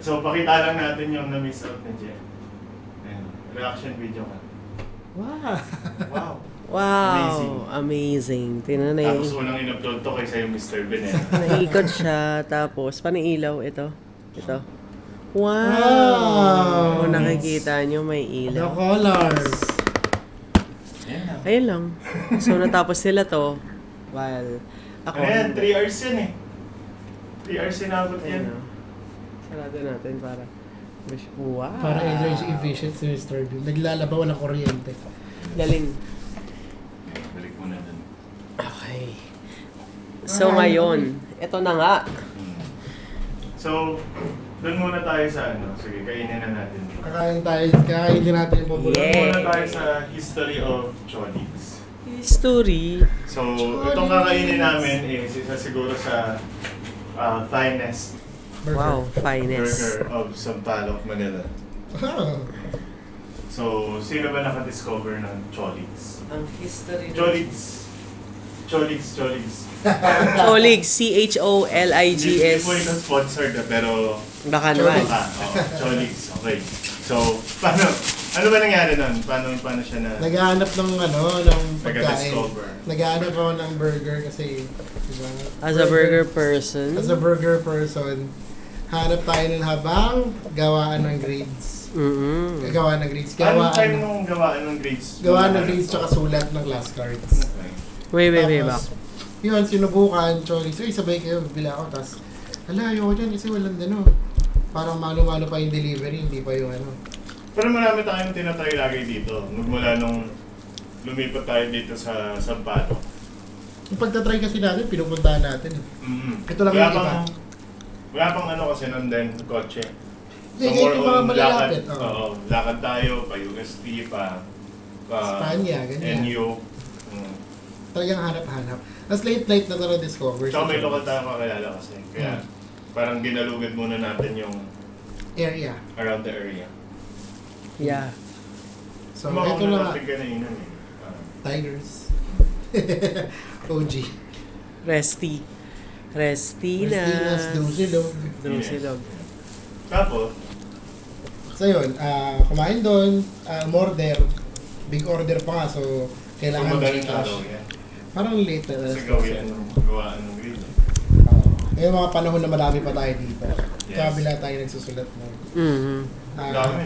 So, pakita lang natin yung na-miss out na Jen. Ayan, reaction video ka. Wow. Wow. Wow, amazing. Tingnan na Tapos unang in-upload to kaysa yung Mr. Ben eh. Naikot siya, tapos panilaw ito. Ito. Wow! Wow! Kung nakikita nyo, may The ilaw. colors. Ayan na. Ayun lang. So, natapos sila to. While ako... Ayan, 3 hours yan eh. 3 hours inabot yan. Ayun, sarado natin para... Wow! Para energy efficient si Mr. Bean. Naglalaba, walang kuryente. Galing. Balik mo na dun. Okay. So, ngayon, ito na nga. So, dun muna tayo sa ano. Sige, kainin na natin. Kakain din natin yung popular. Yeah. Dun muna tayo sa history of Cholix. History. So, itong kakainin namin is isa siguro sa finest Burger. Wow, finest. burger of Sampaloc, Manila. Ah. So, sino ba nakadiscover ng Cholix? Ang history. Cholix. Cholix. Cholix. Hindi C-H-O-L-I-G-S. po ito sponsored pero Baka naman. Cholix. Okay. So, ano ba nangyari nun? Paano siya na Naghahanap ng pagkain. nag-discover? Naghahanap ako ng burger kasi, diba? As a burger person. As a burger person, hanap tayo ng habang gawaan ng grades. Gawaan ng grades. Anong time nung gawaan ng grades? Gawaan ng grades tsaka sulat ng class cards. Okay. Wait, back. Tapos, yun, sinubukan, Cholix. Uy, sabay kayo, bila ako. Tapos, ayoko dyan kasi walang parang mano-mano pa yung delivery, hindi pa yung Pero marami tayong tinatry lagi dito. Magmula nung lumipat tayo dito sa Sampaloc. Yung pagtatry kasi natin, pinupuntahan natin. Ito lang yung iba. Wala pang ano kasi nun din, kotse. Hindi, yung mga malalapit. Oo, lakad tayo, pa UST, pa Spanya, ganyan. NU. Talagang hanap-hanap. Tapos late-late na na-discover. Tsaka may lokal tayong kakilala kasi. Kaya parang ginalugad muna natin yung Area. around the area. Yeah. So, Mga ito na nga. natin kanina eh. Tigers. OG. Resty. Restina. Restinas, Drusilog. Drusilog. Tapos, So yun, kumain doon, umorder. Big order pa nga, so kailangan madaling Gcash. araw yan. Parang late na. Kasi gawaan ng grid. Ngayon mga panahon na marami pa tayo dito. Yes. Sa kabila tayo nagsusulat mo. Mm-hmm. Dami.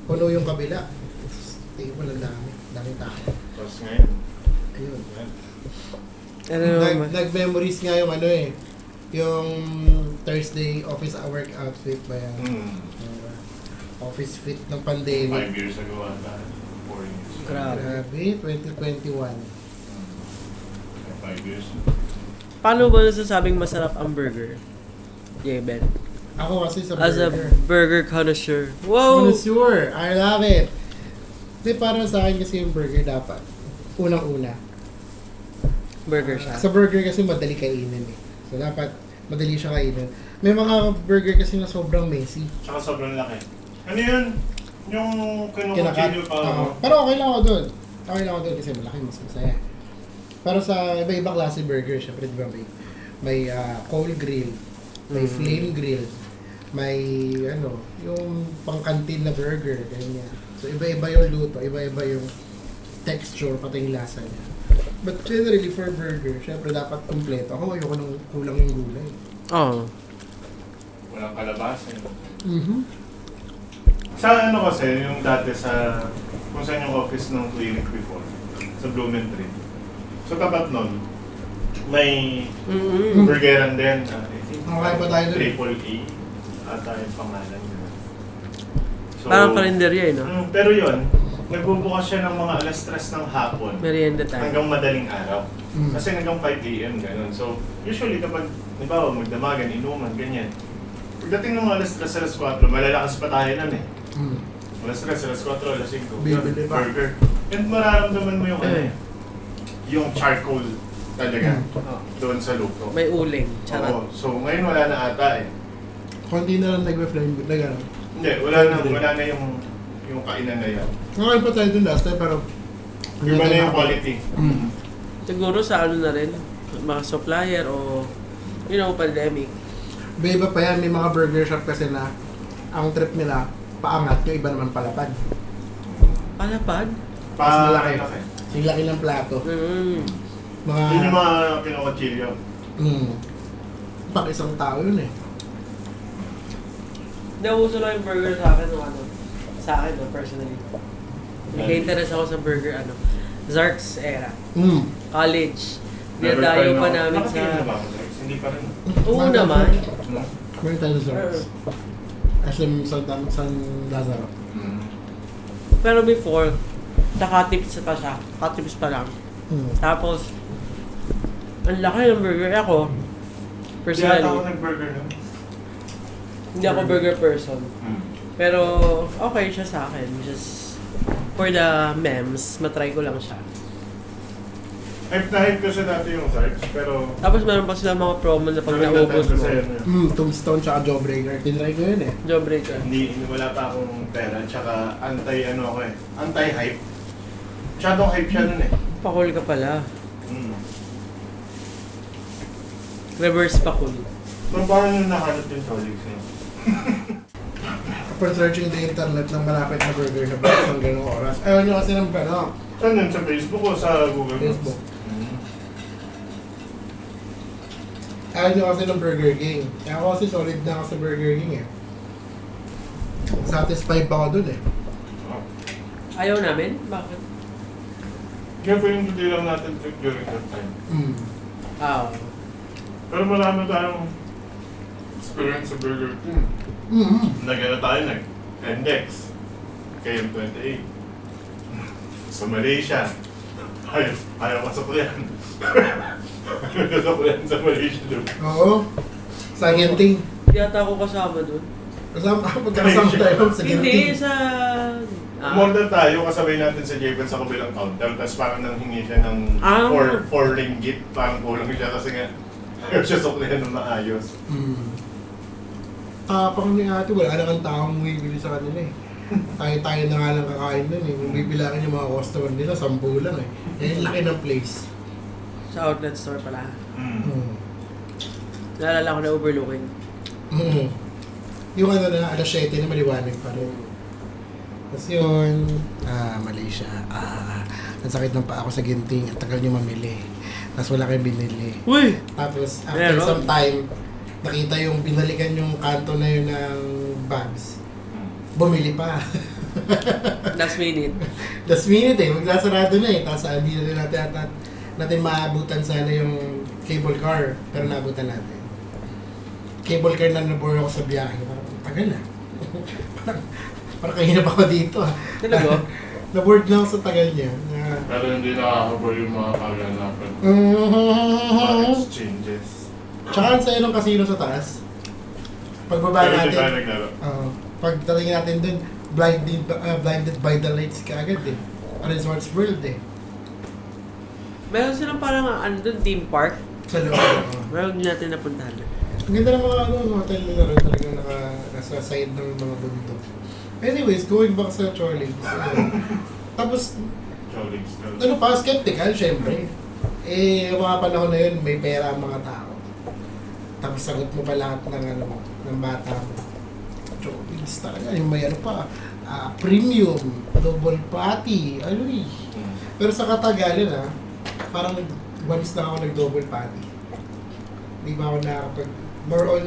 Puno yung kabila. Table ang dami. Daming tao. Tapos ngayon, Ayun. yan. Ano naman? Nag-memories nga yung yung Thursday office work outfit ba yan? Office fit ng pandemic. 5 years ago ata. 4 years. Grabe. Grabe, 2021. 5 years. Paano ba nasasabing masarap ang burger? Yeah, Ben. Ako kasi sa As a burger. burger connoisseur. Whoa! Connoisseur, I love it. Hindi, para sa akin kasi yung burger dapat. Unang-una. Burger siya. Sa burger kasi madali kainin eh. So dapat madali siya kainin. May mga burger kasi na sobrang messy. Tsaka sobrang laki. Ano yun? Yung Kinakat. kinukuchilyo pa. Pero okay lang ako doon. Okay lang ako doon kasi malaki, mas masaya. Pero sa iba-iba klase burger, syempre di ba may coal grill, may flame grill, may yung pangkantin na burger, ganyan. So iba-iba yung luto, iba-iba yung texture, pati yung lasa niya. But generally for burger, syempre dapat kumpleto. Ako ayoko nung kulang yung gulay. Oh. Walang kalabasa. Mm-hmm. Sa ano kasi, yung dati sa, kung saan yung office ng clinic before, sa Blumentritt. So tapat nun, may burgeran din. Okay ba tayo dun? Triple A ata yung pangalan niya. So, Parang kalendarya eh, no? Pero yun, nagbubukas siya ng mga alas 3 ng hapon Merienda time. hanggang madaling araw. Mm. Kasi hanggang 5 a.m. ganun. So, usually kapag, di ba, magdamagan, inuman, ganyan. Pagdating ng mga alas 3, alas 4, malalakas pa tayo nun eh. Mm. Alas 3, alas 4, alas 5, Bibili pa. burger. And mararamdaman mo yung yung charcoal talaga doon sa luto. May uling. Oo. Charot. So, ngayon wala na ata eh. Konti na lang nag-flame na gano'n. Hindi, wala na yung kainan na yan. Okay pa tayo dun last time, pero Iba na yung quality. Siguro sa ano na rin, mga supplier o, pandemic. Iba pa yan, may mga burger shop kasi na ang trip nila, paangat, yung iba naman palapad. Palapad? Mas malaki. Malaki. Yung laki ng plato. Mga... Yun yung mga kinokutsilyo. Pag isang tao yun eh. Nauso lang yung burger sa akin, sa akin, personally. Nag-interest ako sa burger, Zark's era. College. Dinadayo pa namin Nakatingin na sa... ba ako, guys? Hindi pa rin. Oo naman. Meron tayo sa SM San Lazaro. Pero before, nakatips pa siya. Nakatips pa lang. Tapos, ang laki ng burger. Ako, Hindi personally, ata ako nag-burger nun. hindi ako burger person. Pero, okay siya sa akin. Just, for the memes, matry ko lang siya. Hype na hype kasi dati yung Zarks, pero... Tapos meron pa sila mga promo na pag naubos mo. Tombstone tsaka Jawbreaker. Tinry ko yun eh. Jawbreaker. Hindi, wala pa akong pera, tsaka anti-ano ako eh. Anti-hype. Masyadong hype siya nun eh. Pakul ka pala. Mm. Reverse pakul. So, paano yung nakalot yung Solix niya? After searching the internet ng malapit na burger na bukas ng ganong oras. Ayaw nyo kasi ng ano, Saan yun? Sa Facebook o sa Google Maps? Facebook. Ayaw nyo kasi ng Burger King. Kaya ako kasi solid na ako sa Burger King eh. Satisfied pa ako dun eh. Oh. Ayaw namin? Bakit? Kaya po yung hindi lang natin trip during that time. Ah. Pero marami tayong experience sa Burger King. Nagano tayo, nag-index. KM28. Sa Malaysia. Ayaw masuklihan. Ayaw masuklihan sa Malaysia doon. Oo. Sa Ginting. Hindi ata ako kasama dun. Kasama ka pagkasama tayo sa Hindi, Ginting. sa... Umorder tayo, kasabay natin sa Japan sa kabilang counter. Tapos parang nanghingi siya ng 4 ringgit. Parang kulang siya kasi nga ayaw siya suklihan ng maayos. Tapang ni ate, wala na kang taong bumibili sa kanila eh. Tayo-tayo na nga lang kakain nun eh. Kung bibilangin yung mga customer nila, 10 lang eh. Eh, laki ng place. Sa outlet store pala. Mm. Naalala ko na overlooking. Yung ano na, alas 7 na maliwanag pa rin. Tapos yun, Malaysia. Ang sakit ng paa ko sa Ginting. Ang tagal nyo mamili. Tapos wala kayong binili. Uy! Tapos after Meron? some time, nakita yung binalikan yung kanto na yun ng bags. Bumili pa. Last minute. Last minute eh, magsasarado na eh. Tapos hindi na rin natin maabutan sana yung cable car. Pero naabutan natin. Cable car na nabore ako sa biyahe. Parang tagal na. parang kahinap ako dito ah. Talaga? Naboard na ako sa tagal niya. Pero hindi nakakabor yung mga kaganapan. Mga exchanges. Tsaka ang sayo ng casino sa taas. Pagbaba Pero hindi tayo natin, naglaro. pagdating natin dun, blinded by the lights ka agad eh. Resorts World eh. Meron silang parang dun, theme park. Sa loob. Meron din natin napuntahan. Ang ganda ng mga hotel nila rin talagang nasa side ng mga bundok. Anyways, going back sa Chorlings. Tapos, Solix. ano pa, skeptical syempre. Eh, mga panahon na yun, may pera ang mga tao. Tapos sagot mo pa lahat ng bata mo. Chorlings talaga, yung may ano pa, premium, double patty, ano eh. Pero sa katagalan parang once na ako nag-double patty. Di ba ako nakakapag, more on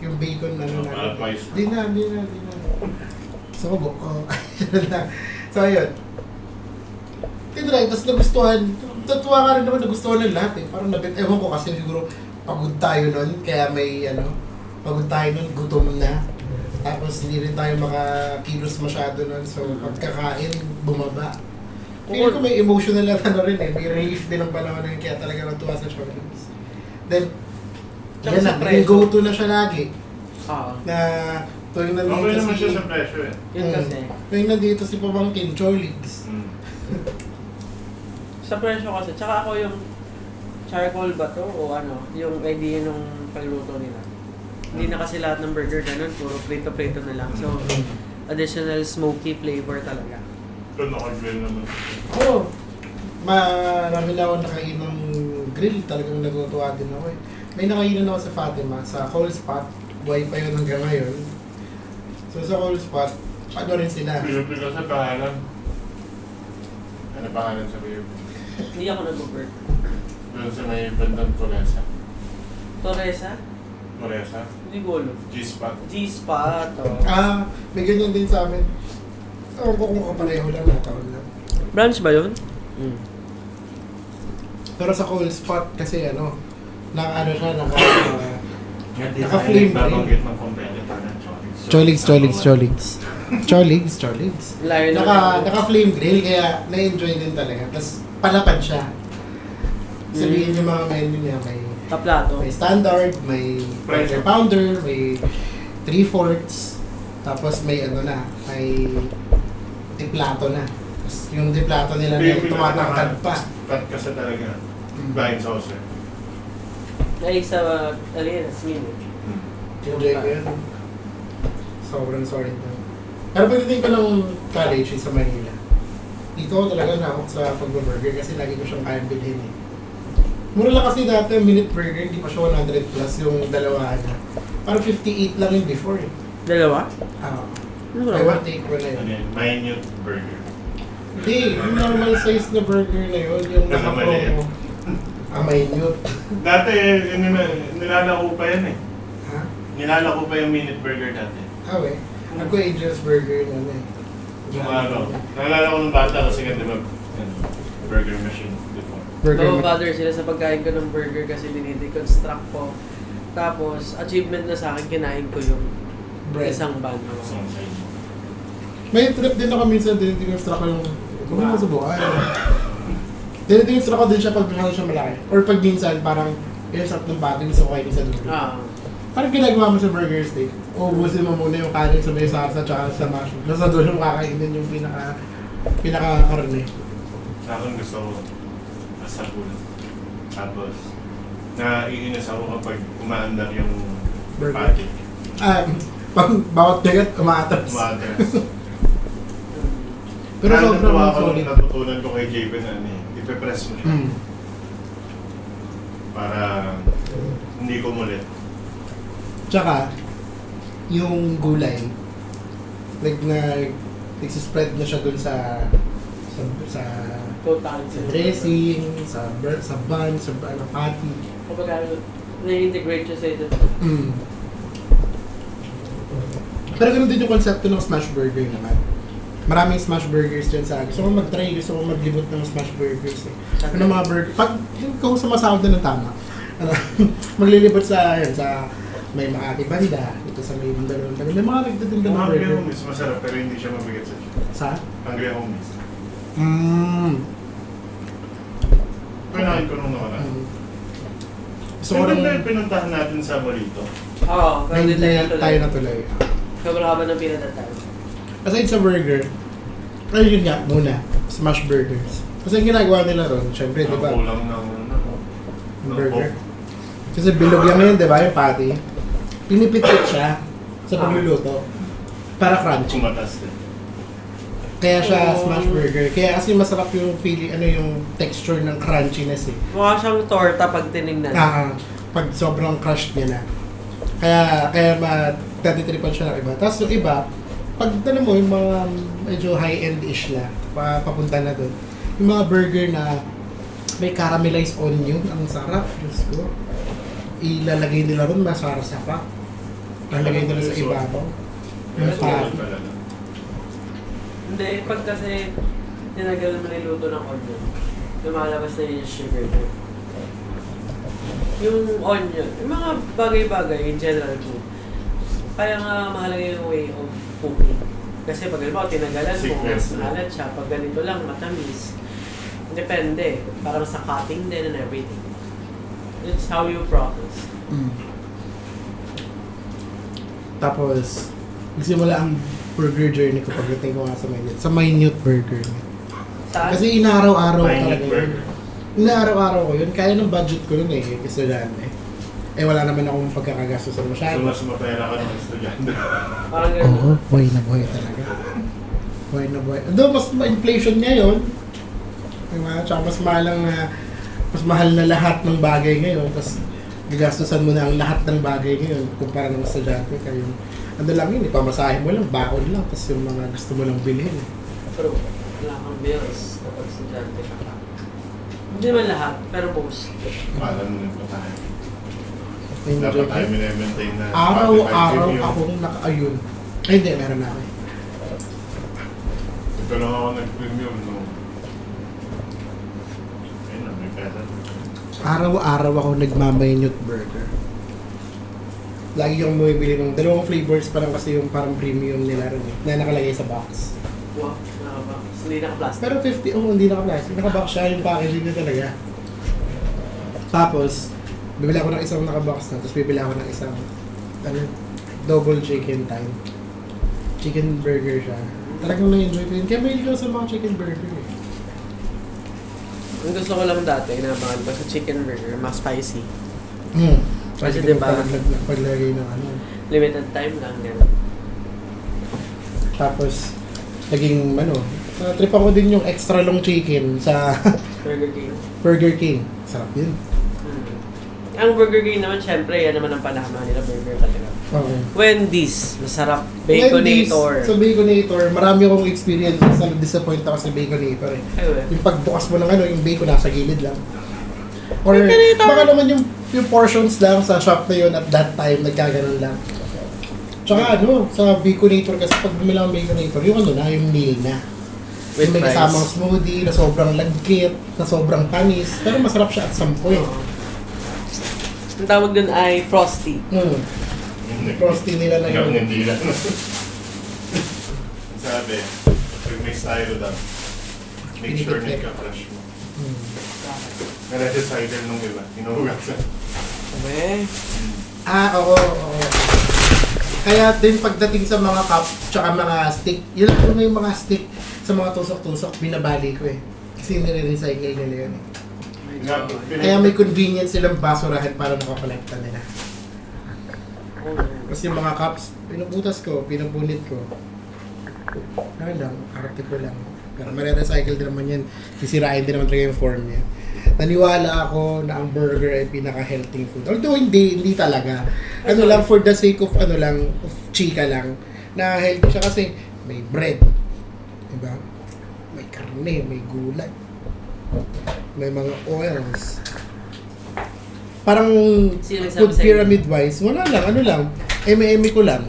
yung bacon na Twice. Di na. So, so ayun. Tinry, tapos nagustuhan. Natuwa ka rin naman, nagustuhan ng lahat eh. Parang ewan ko kasi siguro pagod tayo nun, kaya may pagod tayo nun, gutom na. Tapos hindi rin tayo makakilos masyado nun, so pagkakain, bumaba. Feeling ko may emotional na rin eh, may relief din ang panahon na yun, kaya talaga natuwa sa Chorlings. Then, Tsaka yan sa na, presyo. go-to na siya lagi. Oo. Na tuwing Okay nandito naman siya sa presyo eh. Yun kasi. tuwing nandito si Pamangkin, Chorlings. Sa presyo kasi. Tsaka ako yung charcoal ba to o yung idea nung pagluto nila. Hindi na kasi lahat ng burger ganun, puro prito-prito na lang. So, additional smoky flavor talaga. Ito naka-grill naman. Oo. Marami na ako nakain ng grill. Talagang natutuwa din ako eh. may nakainan ako sa Fatima, sa Cold Spot. Buhay pa yun hanggang ngayon. So sa Cold Spot, ano rin sila. Pilo-pilo sa pangalan. Ano pangalan sa beer? Hindi ako nag-work. Doon sa may bandang Torresa. Torresa? Torresa? Hindi ko alam. G-Spot. G-Spot. Oh. May ganyan din sa amin. Ewan ko kung kapareho lang, nataon lang. Branch ba yun? Pero sa Cold Spot kasi ano, naka-ano siya, naka-flame rin. Babanggit ng competitor na Choligs. Layo na. Naka-flame grill, kaya na-enjoy din talaga. Tapos palapad siya. Sabihin yung mga menu niya, Taplato. may standard, may quarter pounder, may 3/4, tapos may ano na, may diplato na. Tapos yung diplato nila na tumatangkad pa. Cut kasi talaga. Blind sauce eh. Ay, sa Alinas, Mino. Enjoy ko yun. Sobrang solid na. Pero pagdating ko ng college sa Manila, dito ako talaga na ako sa pag-burger kasi lagi ko siyang kayang bilhin eh. Mura lang kasi dati minute burger, hindi pa siya 100 plus yung dalawa na. Parang 58 lang yun before eh. Dalawa? May one take ko na yun. Ano yun? Minute burger. Hindi, yung normal size na burger na yun, yung naka-promo. Minute. Dati, nilalako pa yan eh. Ha? Nilalako pa yung minute burger dati. We. Ako Angel's Burger na na eh. Yung ano, naalala ko nung bata kasi nga diba, burger machine before. Bother sila sa pagkain ko ng burger kasi dinideconstruct ko. Tapos, achievement na sa akin, kinain ko yung Bread. isang bun. Isang side. May trip din ako minsan, dinideconstruct ko yung... Kung ano sa buhay. Dinideconstruct ko din siya pag masyado siya malaki. Or pag minsan, parang yung sarap ng bata, gusto ko kainin sa dulo. Parang ginagawa mo sa burger steak. Ubusin mo muna yung kanin sa may sarsa tsaka sa mushroom. Nasa dulo kakainin yung pinaka-karne. Sa akin gusto ko masabul. Tapos, naiinis ako kapag umaandar yung Burger? patty. Bawat bigat, umaatras. Umaatras. Pero sobrang natuwa ako solid. nung natutunan ko kay JP na ipe-press mo siya. Para hindi kumulit. Tsaka, yung gulay, nagsispread na siya dun sa Total. dressing, sa bun, sa patty. Kapag na-integrate siya sa ito. Pero ganun din yung konsepto ng smash burger naman. Maraming smash burgers dyan sa akin. Gusto ko mag-try, gusto ko maglibot ng smash burgers eh. Ano mga burger, pag ikaw sumasahod na ng tama, maglilibot sa may Makati Banda, ito sa may Bundalon. May mga nagtitinda ng Hungry burger. Homies, masarap pero hindi siya mabigat sa siya. Sa? Hungry Homies. Pinahin ko nung nakaraan. Gusto ko rin, Pinuntahan natin sa Morito. Oo, may hindi tayo na tuloy. Sobrang haba ng pinatatayo. Aside sa burger, ayun yun nga muna, smash burgers. Kasi yung ginagawa nila ron, syempre, di ba? Kulang ng Burger. Kasi bilog lang yun, di ba? Yung patty. Pinipitit siya sa pagluluto. Para crunchy. Kumatas din. Kaya siya smash burger. Kaya kasi masarap yung feeling, yung texture ng crunchiness eh. Mukha siyang torta pag tinignan. Pag sobrang crushed niya na. Kaya matatitripan siya ng iba. Tapos yung iba, pag alam mo, yung mga medyo high-end-ish na, papunta na doon. Yung mga burger na may caramelized onion, ang sarap. Diyos ko. Ilalagay nila ron, masarsa pa. Ilalagay nila sa ibabaw. Yung patty. Hindi, pag kasi tinagalan mo niluto ng onion, lumalabas na yung sugar mo. Yung onion, yung mga bagay-bagay in general food, kaya nga mahalaga yung way of cooking. Kasi pag alam mo, tinagalan mo, mas mahalat siya. Pag ganito lang, matamis. Depende. Parang sa cutting din and everything. It's how you process. Tapos, nagsimula ang burger journey ko pagdating ko nga sa Minute. Sa Minute Burger. Saan? Kasi inaaraw-araw Minute talaga yun. burger. Inaaraw-araw ko yun. Kaya ng budget ko nun kasi daan wala naman akong pagkakagastusan So masyado. mas mapera ka ng estudyante. Parang ganun. Oo, buhay na buhay talaga. Buhay na buhay. Doon, mas ma-inflation ngayon. Diba? Tsaka mas mahal na lahat ng bagay ngayon. Tapos, Gagastusan mo na ang lahat ng bagay ngayon kumpara ng estudyante kayo. Ano lang yun, ipamasahe mo lang, bakon lang, tapos yung mga gusto mo lang bilhin. Pero wala kang bills kapag estudyante ka. Hindi man lahat, pero most. Paano nung pa tayo? Enjoy Dapat tayo ko. maintain na Araw-araw 45 yun. akong naka-ayun. Ay hindi, meron na ako. Ito lang ako nag-premium, no? Ayun na, may pera. Araw-araw ako nagmamayonnaise burger. Lagi yung bumibili ng dalawang flavors pa lang kasi yung parang premium nila rin eh, na nakalagay sa box. Wow, nakaba. Hindi naka-plastic. Pero 50, hindi naka-plastic. Naka-box siya, yung packaging niya talaga. Tapos, bibili ako ng isang naka-box na, tapos bibili ako ng isang double chicken time. Chicken burger siya. Talagang na-enjoy ko yun. Kaya may ko sa mga chicken burger eh. Ang gusto ko lang dati, inabangan ko sa chicken burger, mas spicy. Kasi Kasi diba, paglagay ng ano. limited time lang gano'n. Tapos, naging trip ako din yung extra long chicken sa Burger King. Burger King. Sarap yun. Ang Burger King naman, syempre, yan naman ang panahama nila, burger talaga. Okay. Wendy's, masarap. Wendy's, Baconator. sa Baconator, marami akong experience sa disappoint ako sa Baconator eh. Ayun. Yung pagbukas mo ng yung bacon nasa gilid lang. Or Baconator! baka naman yung portions lang sa shop na yun at that time, nagkaganon lang. Tsaka sa Baconator kasi pag bumili ng Baconator, yung yung meal na. With Yung may fries. kasamang smoothie, na sobrang lagkit, na sobrang panis, pero masarap siya at some point. Ang tawag dun ay Frosty. Frosty nila na Yung yun. hindi lang. Sabi, pag may styro daw, make sure nagka-crush mo. Nare-recycle nung iba, hinuhugasan. Okay. Oo. Kaya din pagdating sa mga cup, tsaka mga stick, yun lang yung mga stick sa mga tusok-tusok, binabali ko eh. Kasi nire-recycle nila yun eh. Kaya may convenience silang basurahan para nakakolekta nila. Kasi yung mga cups, pinuputas ko, pinabunit ko. Ano lang, arte ko lang. Pero marirecycle din naman yan. Sisirain din naman talaga yung form niya. Naniwala ako na ang burger ay pinaka-healthy food. Although hindi talaga. Ano lang, for the sake of of chika lang, na healthy siya kasi may bread. Diba? May karne, may gulay. May mga oils. Parang Sino nagsabi food sa'yo? pyramid wise, wala lang, eme ko lang.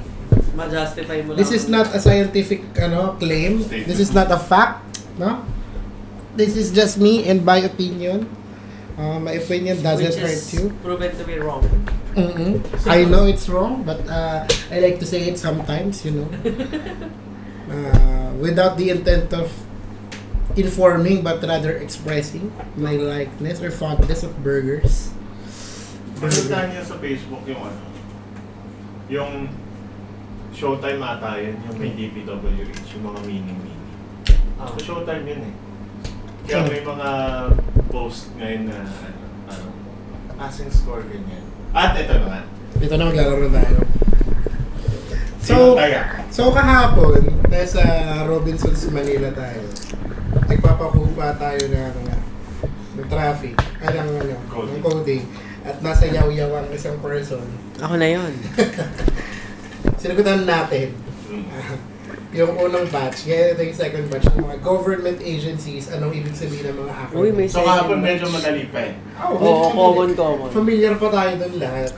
Ma-justify mo lang. This is not a scientific claim. This is not a fact, no? This is just me and my opinion. My opinion doesn't Which hurt is you. proven to be wrong. I know it's wrong, but I like to say it sometimes, without the intent of informing, but rather expressing my likeness or fondness of burgers. Pagkaktaan niya sa Facebook yung Showtime ata yun, yung may DPWH, yung mga mini-mini. Sa Showtime yun eh. Kaya may mga post ngayon na passing score ganyan. At ito na nga. Ito na maglalaro tayo. Sino kaya? So kahapon, nasa Robinsons, Manila tayo. Nagpapakuha tayo ng traffic, ng coding. At nasa yaw-yaw ang isang person. Ako na yon. Sinagutan natin yung unang batch, ngayon ito yung second batch ng mga government agencies, anong ibig sabihin ng mga Uy, may acronyms. So kahapon medyo madali pa eh. Oo, common. Familiar pa tayo dun lahat.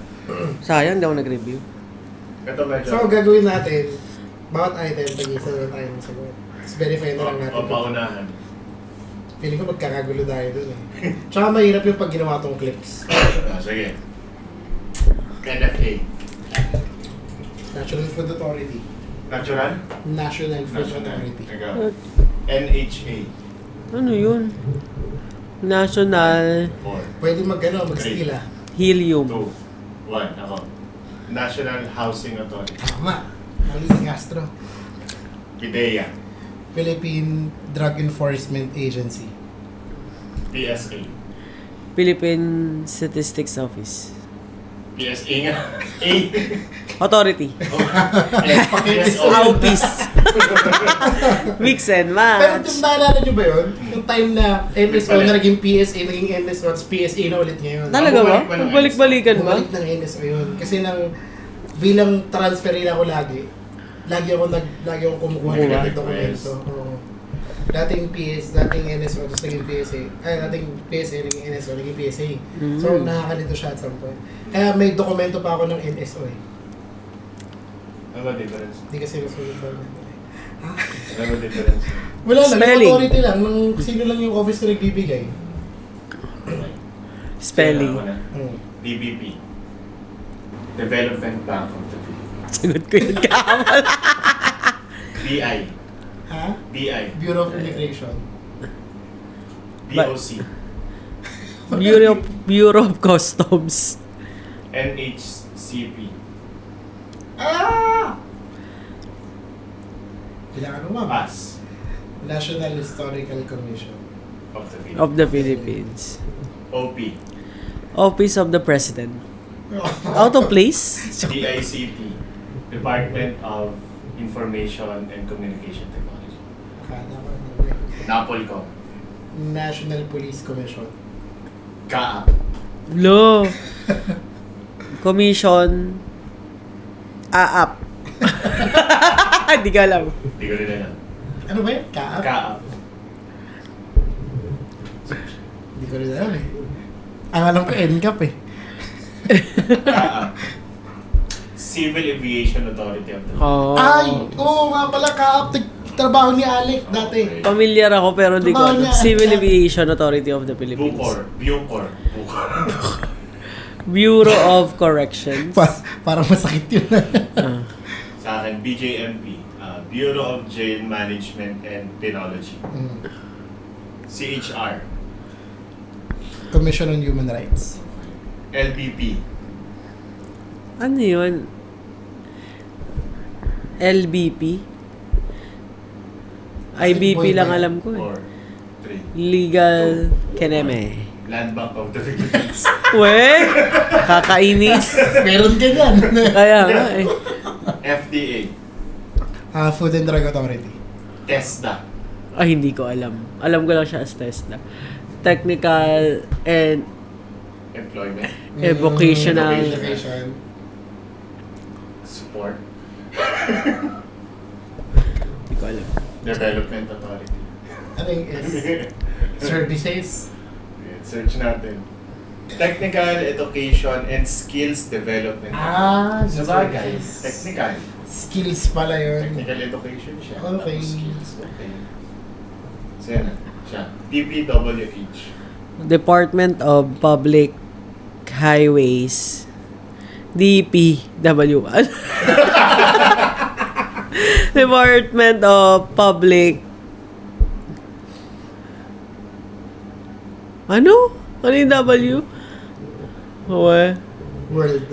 Sayang, daw nag-review. Ito medyo. So, gagawin natin, bawat item, pag-isa na tayo ng sagot. Tapos verify na lang natin. O paunahan. Feeling ko magkakagulo tayo dun eh. Tsaka mahirap yung pag ginawa tong clips. Sige. NFA. National Food Authority. Natural? National Food Authority. Ikaw. NHA. Ano yun? National 4. Pwede mag-steal ah. Helium. 2. 1. Ako. National Housing Authority. Tama. Mali si Castro. PIDEA. Philippine Drug Enforcement Agency. PSA. Philippine Statistics Office. PSA nga. A. Authority. PSO. Office. Mix and Pero match. naalala nyo ba yun? Yung time na NSO na naging PSA, naging NSO, at PSA na ulit ngayon. Talaga ba? Bumalik ba ng Balik-balikan ba? Bumalik ng NSO yun. Kasi bilang transferee ako lagi akong kumukuha ng Kumuha. ganitong dokumento. Oo. Dating NSO, tapos naging PSA. Dating PSA, naging NSO, naging PSA. So, nakakalito siya at some point. Kaya may dokumento pa ako ng NSO eh. Ano ba difference? Hindi kasi nasulit ba yun. Ano ba difference? Wala lang, yung Spelling. authority lang, nung sino lang yung office na nagbibigay. Spelling. DBP. Development Bank of the Philippines. Sagot ko yun kamal. BI. Ha? BI. Bureau of Immigration. BOC. Bureau of Customs. NHCP. Ah! Kailangan mo ma'am. PAS. National Historical Commission. Of the Philippines. Of the Philippines. OP. Office of the President. Out of place? DICT. Department of Information and Communication Technology. Akala ko, NAPOLCOM. National Police Commission. CAAP. Lo. Commission. AAP. Hindi ka alam. Hindi ko rin alam. Ano ba yun? Kaap? CAAP. Hindi ko rin alam eh. Ang alam ko, NCAP eh. CAAP. Civil Aviation Authority of the Oh. Ay! Oo nga pala, Kaap. Trabaho ni Alec dati. Okay. Familiar ako pero hindi ko Trabaho alam. niya. Civil Aviation Authority of the Philippines. Bucor. Bureau of Corrections. Parang masakit yun. Ah. Sa akin, BJMP. Bureau of Jail Management and Penology. CHR. Commission on Human Rights. LBP. Ano yun? LBP? IBP lang alam ko eh. 4, 3. Legal Keneme. Land Bank of the Philippines. We? Kakainis. Meron ka yan. Kaya nga eh. FDA. Food and Drug Authority. TESDA. Ay, hindi ko alam. Alam ko lang siya as TESDA. Technical and Employment. Vocational. Education. Support. Hindi ko alam. Development Authority. Ano yung S? Services. Search natin. Technical Education and Skills Development. services. Sabagay. Technical. Skills pala yun. Technical Education siya. Okay. Tapos skills. Okay. So yan na. Siya. DPWH. Department of Public Highways. DPW. Department of Public Ano? Ano yung W? Uwe. World.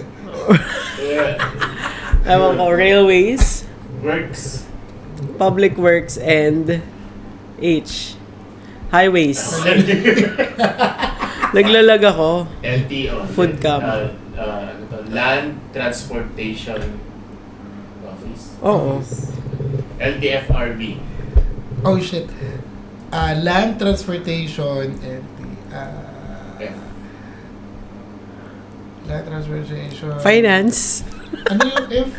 Yeah. Ewan ko, Railways, Works. Public Works, and H. Highways. Naglalag ako. LTO. Food cam. Ano to? Land Transportation Office. Oo. LTFRB. Oh shit. Land Transportation and F. Land Transportation. Finance. Ano yung F?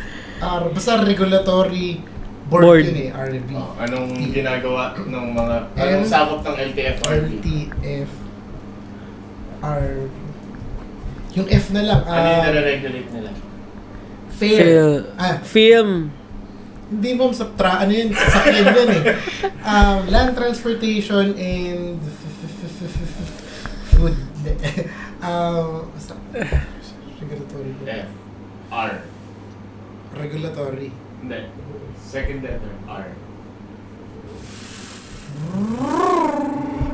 Basta regulatory board, Board. yun eh, RB. Oh, anong ginagawa ng mga L- anong sakop ng LTFRB? LTFR. Yung F na lang. Ano yung nare-regulate nila? Fair. Film. Hindi mo ano yun, sasakyan yun eh. Land transportation and food. Regulatory. F. R. Regulatory. Hindi. Second letter. R.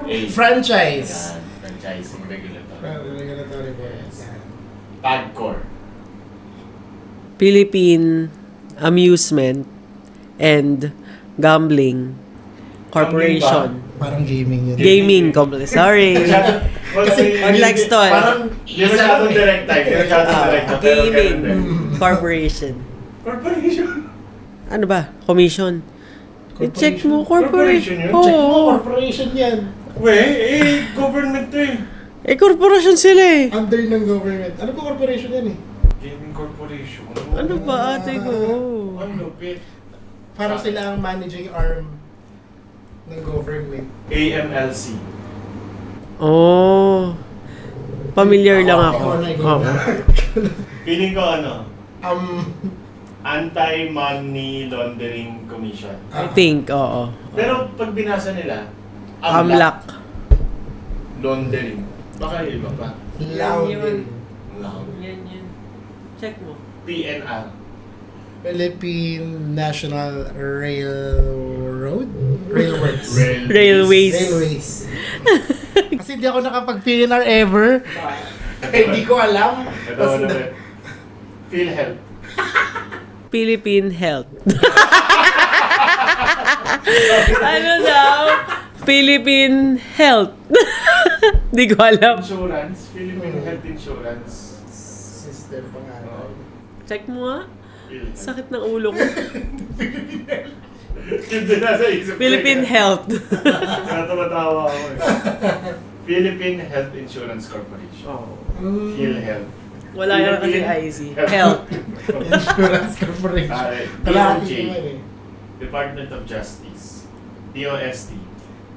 A. Franchise. Yan. Franchising regulatory. Regulatory board. Yes. Yan. PAGCOR. Philippine Amusement and Gambling Corporation. Parang gaming yun. Gaming Complex. Sorry. Kasi Unlike Stoy. Parang Hindi masyadong direct time. Hindi masyadong direct time. Pero Gaming ganun din. Corporation. Corporation. Ano ba? Commission. I-check mo, corporation. Corporation yun? Oo. Check mo, corporation yan. Government to eh. Eh, corporation sila eh. Under ng government. Ano po corporation yan eh? Gaming corporation. Ano ba ate ko? Ang lupit. Parang sila ang managing arm ng government. AMLC. Oh. Familiar lang ako. Ikaw na. Feeling ko ano, Um, Anti-Money Laundering Commission. I think, oo. Pero pag binasa nila, Amlak. Laundering. Baka yung iba pa. Loudon. Yan. Check mo. PNR. Philippine National Railroad? Railworks. Railways. Railways. Kasi hindi ako nakapag-PNR ever. Hindi ko alam. Ito ano ba? PhilHealth. Philippine Health. Ano daw? Philippine Health. Di ko alam. Insurance. Philippine Health Insurance. System pa nga. Check mo nga. PhilHealth. Sakit ng ulo ko. Yun din nasa isip ko. Philippine Health. Natatawa ako eh. Philippine Health Insurance Corporation. Oh. PhilHealth. Wala yan kasi IC. Health. Insurance Corporation. Kalahati DOJ. naman eh. Department of Justice. DOST.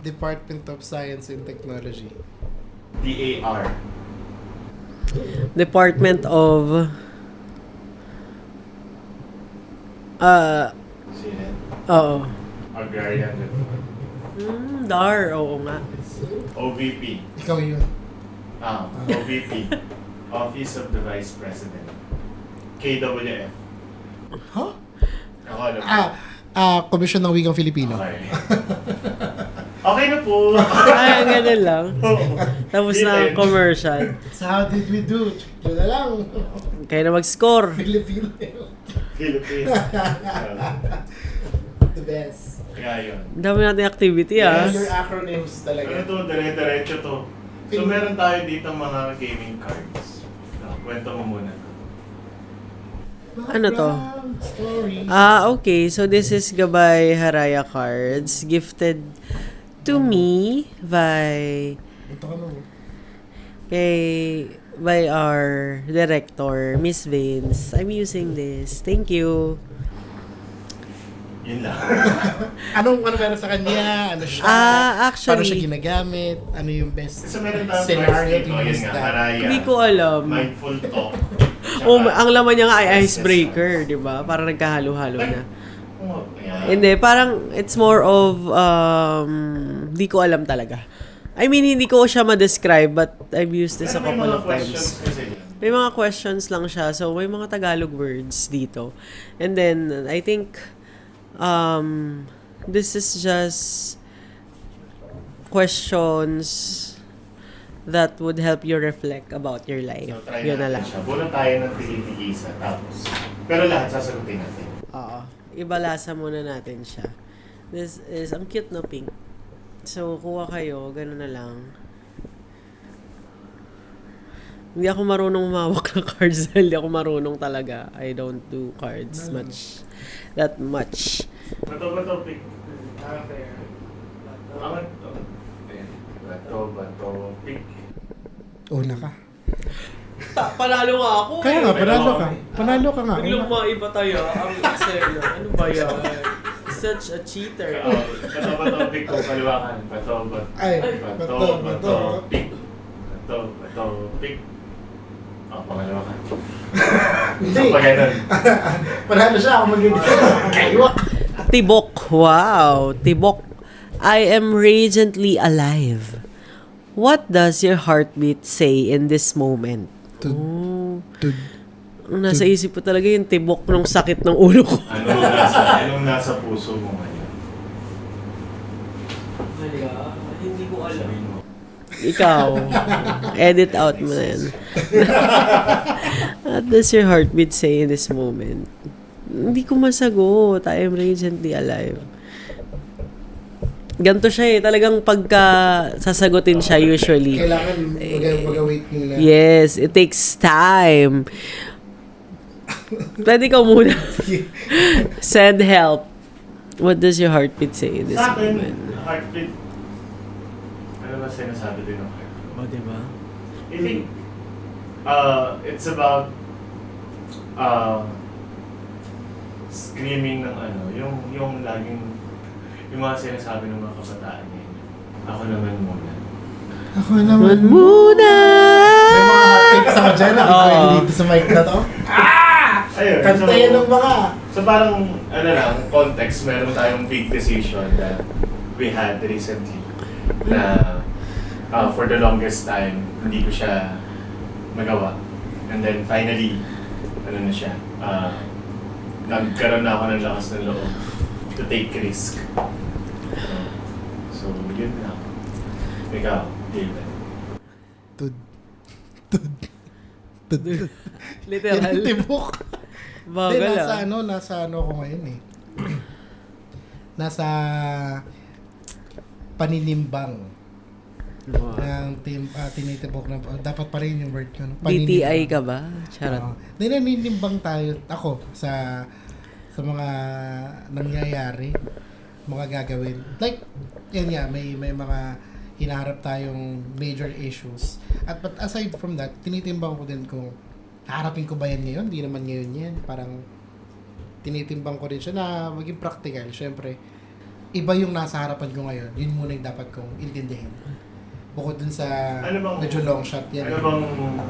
Department of Science and Technology. DAR. Department of Sinet. oo. Agrarian Reform. DAR, oo nga. OVP. Ikaw yun. OVP. Office of the Vice President. KWF. Huh? Ako alam. Komisyon ng Wikang Filipino. Okay. Okay na po. Ay, ang ganun lang. Tapos na ang commercial. So how did we do? Yun na lang. Kaya na mag-score. Filipino. Philippines. The best. Kaya yun. Ang dami natin activity ah. Your acronyms Ano talaga. to? Dire-diretso to. So meron tayo dito mga gaming cards. Kwento mo muna. Ano to? Story. Okay. So this is Gabay Haraya cards gifted to me by Ito ka mo. by our director, Miss Vince. I'm using this. Thank you. Yun lang. Ano meron sa kanya? Ano siya? Actually, Paano siya ginagamit? Ano yung best So meron tayong scenario cards to dito. Yun use nga. that? Haraya. hindi ko alam. Mindful Talk. Ang laman niya nga ay icebreaker, di ba? Parang nagkahalo-halo na. Oh, ayan. Hindi, parang it's more of, di ko alam talaga. I mean, hindi ko siya ma-describe, but I've used this a Pero may couple mga of questions times. kasi yan. May mga questions lang siya, so may mga Tagalog words dito. And then, I think, this is just questions that would help you reflect about your life. So try Yun na natin lang. siya. Bulan tayo ng tigil-tigisa. Tapos, pero lahat sasagutin natin. Oo. Ibalasa muna natin siya. This is, ang cute na pink. So, kuha kayo, gano'n na lang. Hindi ako marunong umawak ng cards. Hindi ako marunong talaga. I don't do cards much. That much. Bato, pick. Bato, pick. Una ka. Panalo nga ako Kaya nga, panalo ka. Panalo ka nga. Biglang maiba tayo. Ang eksena. Ano ba yan? Such a cheater. Bato, pick ko. Kaliwakan. Bato, Ay, bato, pick. Bato, pick. Pangalawa ka. Hindi. So, pag ganun. Panalo siya. Ako mag-ibig. Tibok. Wow. Tibok. I am radiantly alive. What does your heartbeat say in this moment? Oh. Ang nasa isip ko talaga yung tibok ng sakit ng ulo ko. Anong nasa puso mo ngayon? Hindi ko Sabihin mo. Ikaw. Edit out mo na yan. What does your heartbeat say in this moment? Hindi ko masagot. I am radiantly alive. Ganto siya eh. Talagang pagka sasagutin siya usually. Kailangan mag-wait nila. Yes, it takes time. Pwede ka muna. Send help. What does your heartbeat say this Sa akin, moment? heartbeat, ano ba sinasabi din ng heart? O, diba? I think, it's about, screaming ng ano, yung laging, yung mga sinasabi ng mga kabataan ngayon. Ako naman muna. Ako naman Muna! May mga hot takes ako dyan. Ako Oo. dito sa mic na to. Ayun, Kanta yan ng mga. So parang, ano lang, context, meron tayong big decision that we had recently na for the longest time, hindi ko siya magawa. And then finally, ano na siya, nagkaroon na ako ng lakas ng loob to take risk. So yun na. Ikaw, David. Tud. Literal. Yan, tibok. Bagal Hindi, ah. nasa ano ako ngayon eh. Nasa paninimbang Wow. ng team tinitibok na dapat pa rin yung word ko. No? DTI ka ba? Charot. Naninimbang tayo ako sa mga nangyayari, mga gagawin. Like, yan nga, may mga hinaharap tayong major issues. But aside from that, tinitimbang ko din kung haharapin ko ba yan ngayon? Di naman ngayon yan. Parang tinitimbang ko rin siya na maging practical. Siyempre, iba yung nasa harapan ko ngayon. Yun muna yung dapat kong intindihin. Bukod dun sa Ano bang- medyo long shot yan. Ano bang,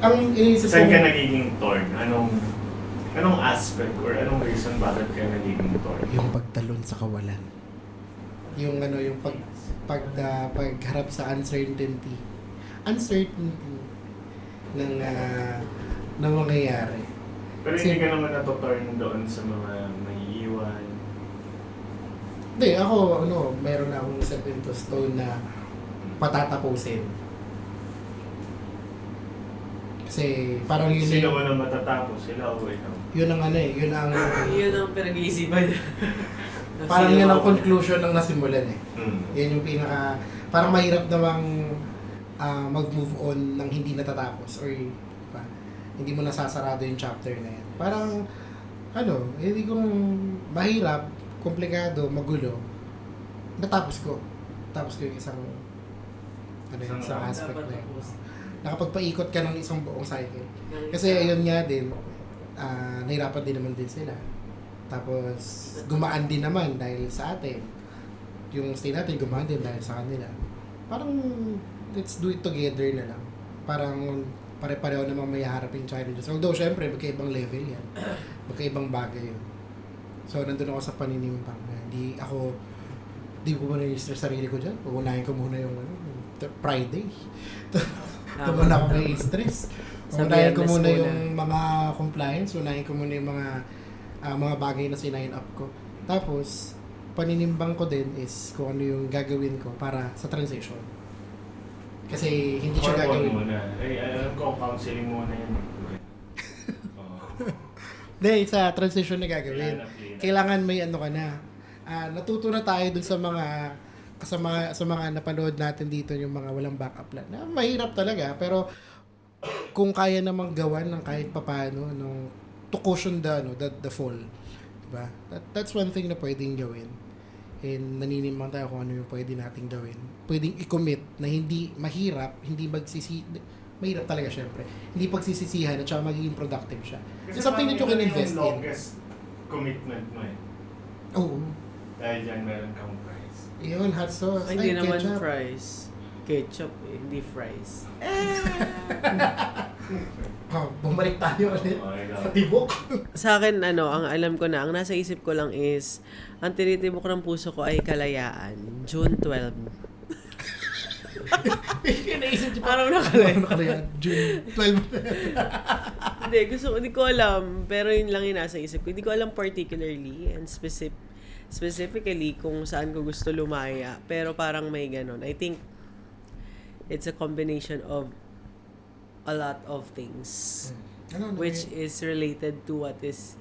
Ang iniisip saan ko, ka nagiging torn? Anong aspect or anong reason bakit ka nagiging torn? yung pagtalon sa kawalan. Yung yung pagharap sa uncertainty ng mangyayari. Pero hindi ka naman natuturn doon sa mga maiiwan. Hindi, ako, meron na akong stepping stone na patatapusin. Kasi parang yun Sino man ang matatapos? Sila o ikaw? yun ang yun ang Yun ang pinag-iisipan niya. parang yun ang conclusion ng nasimulan eh. Mm. Yan yung pinaka, parang mahirap namang mag-move on nang hindi natatapos or diba, hindi mo nasasarado yung chapter na yan. Parang, hindi kong mahirap, komplikado, magulo, natapos ko. Tapos ko yung isang isang aspect na yun. Nakapagpaikot ka ng isang buong cycle. Kasi ayun nga din, nahirapan din naman din sila. Tapos, gumaan din naman dahil sa atin. Yung stay natin, gumaan din dahil sa kanila. Parang, let's do it together na lang. Parang, pare-pareho namang may harapin challenges. Although, syempre, magkaibang level yan. Magkaibang bagay yun. So, nandun ako sa paninimbang. Di ko muna i-stress sarili ko dyan. Uunahin ko muna yung Friday. Ito muna ako may stress. Sa Unahin ko Biyernes muna muna. yung mga compliance. Unahin ko muna yung mga bagay na sinign up ko. Tapos, paninimbang ko din is kung ano yung gagawin ko para sa transition. Kasi hindi siya Hormone gagawin. muna. Alam ko, counseling muna yan. Hindi, sa transition na gagawin. Clean up. Kailangan may ka na. Natuto na tayo dun sa mga napanood natin dito yung mga walang backup plan. Na mahirap talaga, pero kung kaya namang gawan ng kahit papano to cushion the fall. Diba? That's one thing na pwedeng gawin. And naninimang tayo kung ano yung pwede nating gawin. Pwedeng i-commit na hindi mahirap, mahirap talaga syempre. Hindi pagsisisihan at saka magiging productive siya. It's something that you can invest yung in. longest commitment mo eh. Oo. Dahil dyan meron kang prize. Yun, hot sauce. Ay, hindi naman ketchup. fries. Ketchup eh, hindi fries. Bumalik tayo ulit Okay, sa tibok. Sa akin, ang alam ko na, ang nasa isip ko lang is, ang tinitibok ng puso ko ay kalayaan. June 12. Naisip niyo Araw na kalayaan. Ano kaya? June 12. Hindi ko alam, pero yun lang yung nasa isip ko. Hindi ko alam particularly and specifically kung saan ko gusto lumaya, pero parang may ganon. I think it's a combination of a lot of things which is related to what is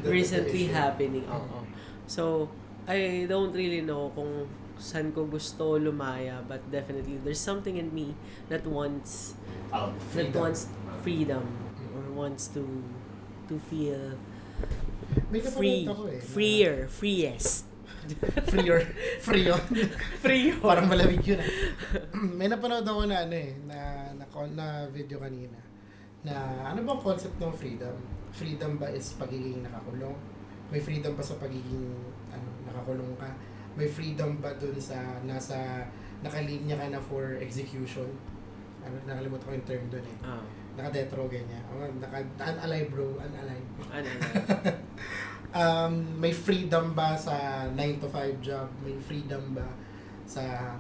recently happening. Oo. So, I don't really know kung saan ko gusto lumaya, but definitely there's something in me that wants freedom or wants to feel May free, napanood ako eh. freest. Free yun. Free yun. Parang malamig yun. May napanood ako na na video kanina. Na ano bang concept ng freedom? Freedom ba is pagiging nakakulong? May freedom ba sa pagiging nakakulong ka? May freedom ba dun sa nakalinya ka na for execution? Nakalimutan ko yung term dun eh. Naka-death row ganyan. Unalive bro, unalive. May freedom ba sa 9 to 5 job? May freedom ba sa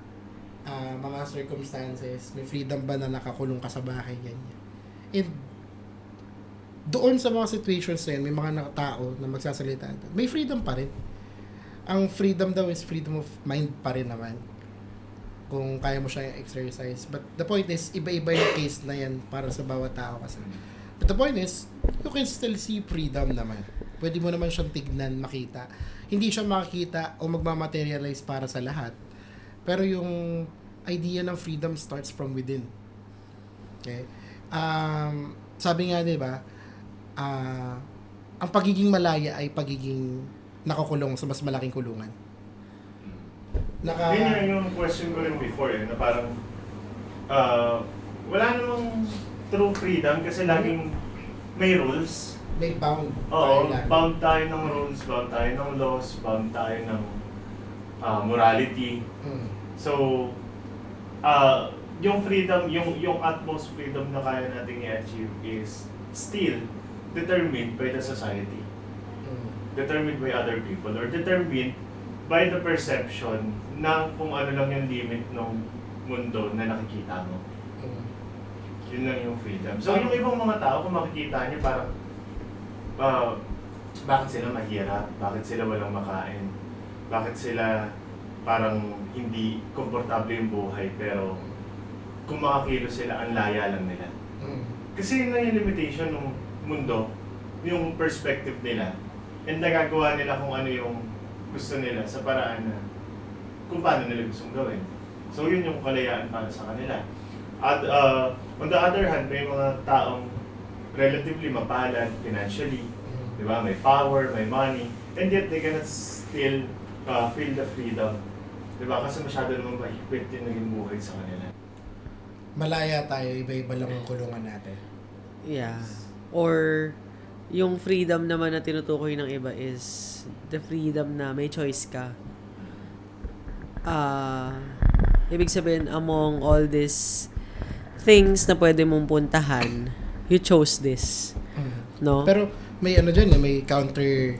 mga circumstances? May freedom ba na nakakulong ka sa bahay? Ganyan. And doon sa mga situations na yun, may mga tao na magsasalita. May freedom pa rin. Ang freedom daw is freedom of mind pa rin naman. Kung kaya mo siya exercise. But the point is, iba-iba yung case na yan para sa bawat tao kasi. But the point is, you can still see freedom naman. Pwede mo naman siyang tignan, makita. Hindi siya makikita o magmamaterialize para sa lahat. Pero yung idea ng freedom starts from within. Okay? Sabi nga, di ba, ang pagiging malaya ay pagiging nakakulong sa mas malaking kulungan. Yun yung question ko rin before na parang wala namang true freedom kasi laging may rules. May bound. Oo, bound tayo ng rules, bound tayo ng laws, bound tayo ng morality. So, yung freedom, yung utmost freedom na kaya nating i-achieve is still determined by the society. Determined by other people or determined by the perception ng kung ano lang yung limit ng mundo na nakikita mo. Yun lang yung freedom. So yung ibang mga tao, kung makikita niyo parang bakit sila mahirap? Bakit sila walang makain? Bakit sila parang hindi komportable yung buhay pero kung makakilo sila, ang laya lang nila. Kasi yun lang yung limitation ng mundo, yung perspective nila. And nagagawa nila kung ano yung gusto nila sa paraan na kung paano nila gustong gawin. So yun yung kalayaan para sa kanila. At on the other hand, may mga taong relatively mapalad financially, di ba? May power, may money, and yet they cannot still feel the freedom. Di ba? Kasi masyado naman mahigpit yung naging buhay sa kanila. Malaya tayo, iba-iba lang ang kulungan natin. Yeah. Or yung freedom naman na tinutukoy ng iba is the freedom na may choice ka. Ibig sabihin, among all these things na pwede mong puntahan, you chose this. No? Pero may dyan, may counter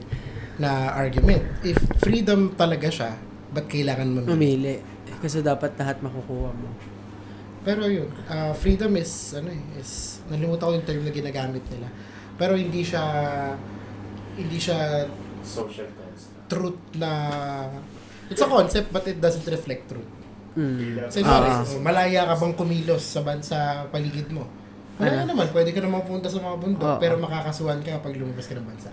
na argument. If freedom talaga siya, ba't kailangan mamili? Kasi dapat lahat makukuha mo. Pero yun, freedom is, nalimutan ko yung term na ginagamit nila. Pero hindi siya Social construct. truth na, it's a concept but it doesn't reflect truth. Kasi malaya ka bang kumilos sa paligid mo? Malaya naman, pwede ka naman punta sa mga bundok, pero makakasuhan ka kapag lumabas ka ng bansa.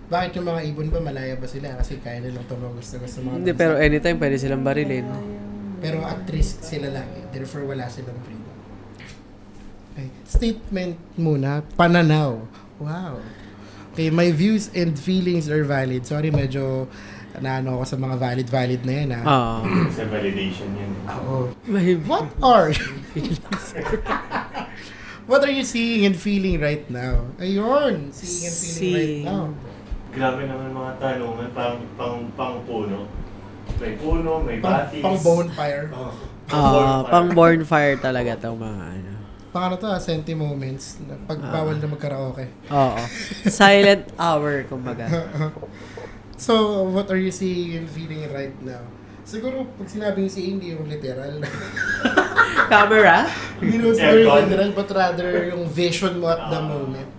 Bakit yung mga ibon ba, malaya ba sila? Kasi kaya nilang tumagos sa mga Hindi, pero anytime pwede silang barilin. Pero at risk sila lagi, therefore wala silang freedom. Okay. Statement muna, pananaw. Wow. Okay, my views and feelings are valid. Sorry, medyo naano ako sa mga valid na yan, ha? Sa validation yun. Oo. What are What are you seeing and feeling right now? Ayun, seeing and feeling right now. Grabe naman mga tanungan, pang puno. May puno, may batis. Pang bonfire. Pang bonfire talaga itong mga ano. Pang senti moments. Pagbawal na mag-karaoke. Oo. Silent hour, kumbaga. So, what are you seeing and feeling right now? Siguro, pag sinabing si hindi yung literal. Camera? Hindi naman siguro yung literal, but rather yung vision mo at the moment.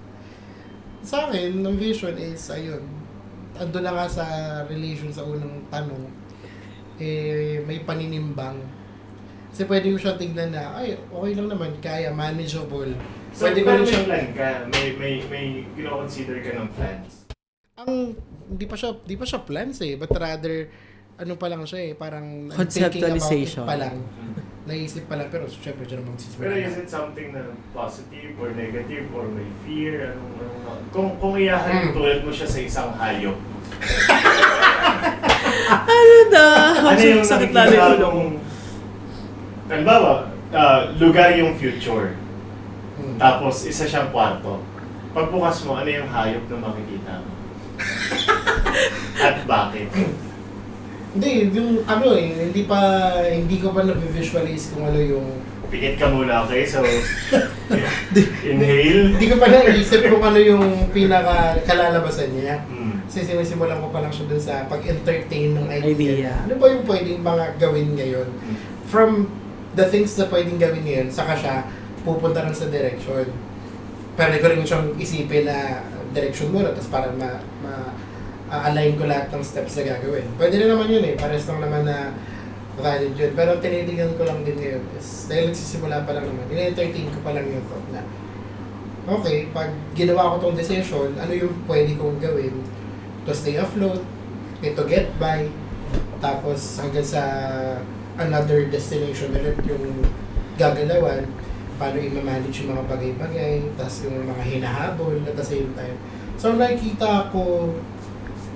Sa akin, yung vision is, ayun, ando na nga sa relation sa unang tanong, may paninimbang. Kasi pwede mo siyang tignan na, ay, okay lang naman, kaya, manageable. So, Pwede ko rin siyang plan ka, may kino-consider ka ng plans. Hindi pa siya plans but rather, ano pa lang siya parang conceptualization pa lang. Naisip pa lang, pero syempre dyan naman magsisimula. Pero is it something na positive or negative or may fear? Kung iyahalin tulad mo siya sa isang hayop. Ano daw? Ano yung Sakit lalo yung ulo ko. Halimbawa, lugar yung future. Hmm. Tapos isa siyang kwarto. Pagbukas mo, ano yung hayop na makikita mo? At bakit? Hindi, yung hindi ko pa na-visualize kung ano yung... Pikit ka muna, okay? So, inhale. Hindi ko pa naisip kung ano yung kalalabasan niya. Hmm. Kasi sinisimulan ko pa lang siya dun sa pag-entertain ng idea. Idea. Ano ba yung pwedeng mga gawin ngayon? From the things na pwedeng gawin ngayon, saka siya pupunta rin sa direction. Pero ko rin siyang isipin na direction muna, tapos para align ko lahat ng steps na gagawin. Pwede na naman yun eh, pares lang naman na valid yun. Pero ang tinitingnan ko lang din ngayon is, dahil nagsisimula pa lang naman, in-entertain ko pa lang yung thought na, okay, pag ginawa ko tong decision, ano yung pwede kong gawin to stay afloat, to get by, tapos hanggang sa another destination ulit yung gagalawan, paano i-manage yung mga bagay-bagay, tapos yung mga hinahabol at the same time. So, nakikita ko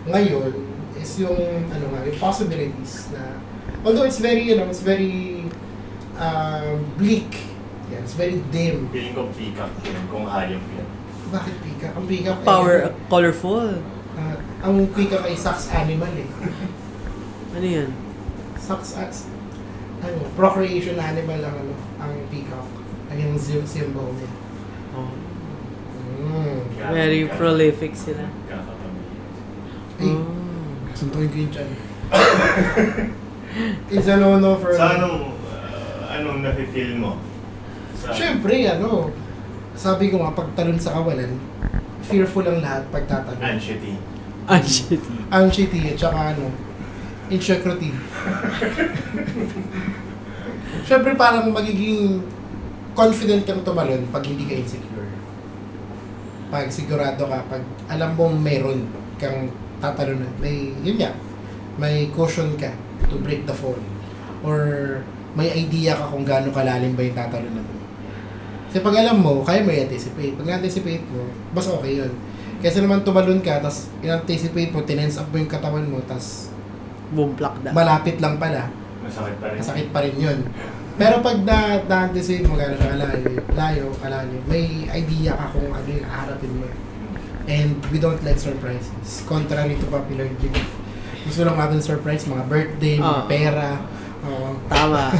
ngayon is yung, yung possibilities na, although it's very, bleak, yeah, it's very dim. Feeling ko peacock yun, kung hayop yun. Bakit peacock? Ang peacock Power, colorful. ang peacock ay sex animal eh. Ano yan? Procreation animal ang peacock. Ang yung symbol niya. Oh. Mm. Very prolific sila. Kakapamilya. Ay, Oh. suntuin ko yung chan. It's a no-no for... Sa anong nafe-feel mo? Siyempre, sabi ko nga, pagtalon sa kawalan, fearful ang lahat pagtatalon. Anxiety. Ah, shit. Anxiety at saka insecurity. Siyempre parang magiging confident kang tumalon pag hindi ka insecure. Pag sigurado ka, pag alam mong meron kang tatalunan, may caution ka to break the fall. Or may idea ka kung gaano kalalim ba yung tatalunan mo. Kasi pag alam mo, kaya mo i-anticipate. Pag na-anticipate mo, mas okay yun. Kasi naman tumalon ka, tapos in-anticipate mo, tinense up mo yung katawan mo, tapos Bumplak da. malapit lang pala. Masakit pa rin. Masakit pa rin yun. Pero pag na-anticipate mo, gano'n siya kalalim, may idea ka kung ano yung haharapin mo. And we don't like surprises. Contrary to popular belief. Gusto lang natin surprise, mga birthday, mga pera, Tama.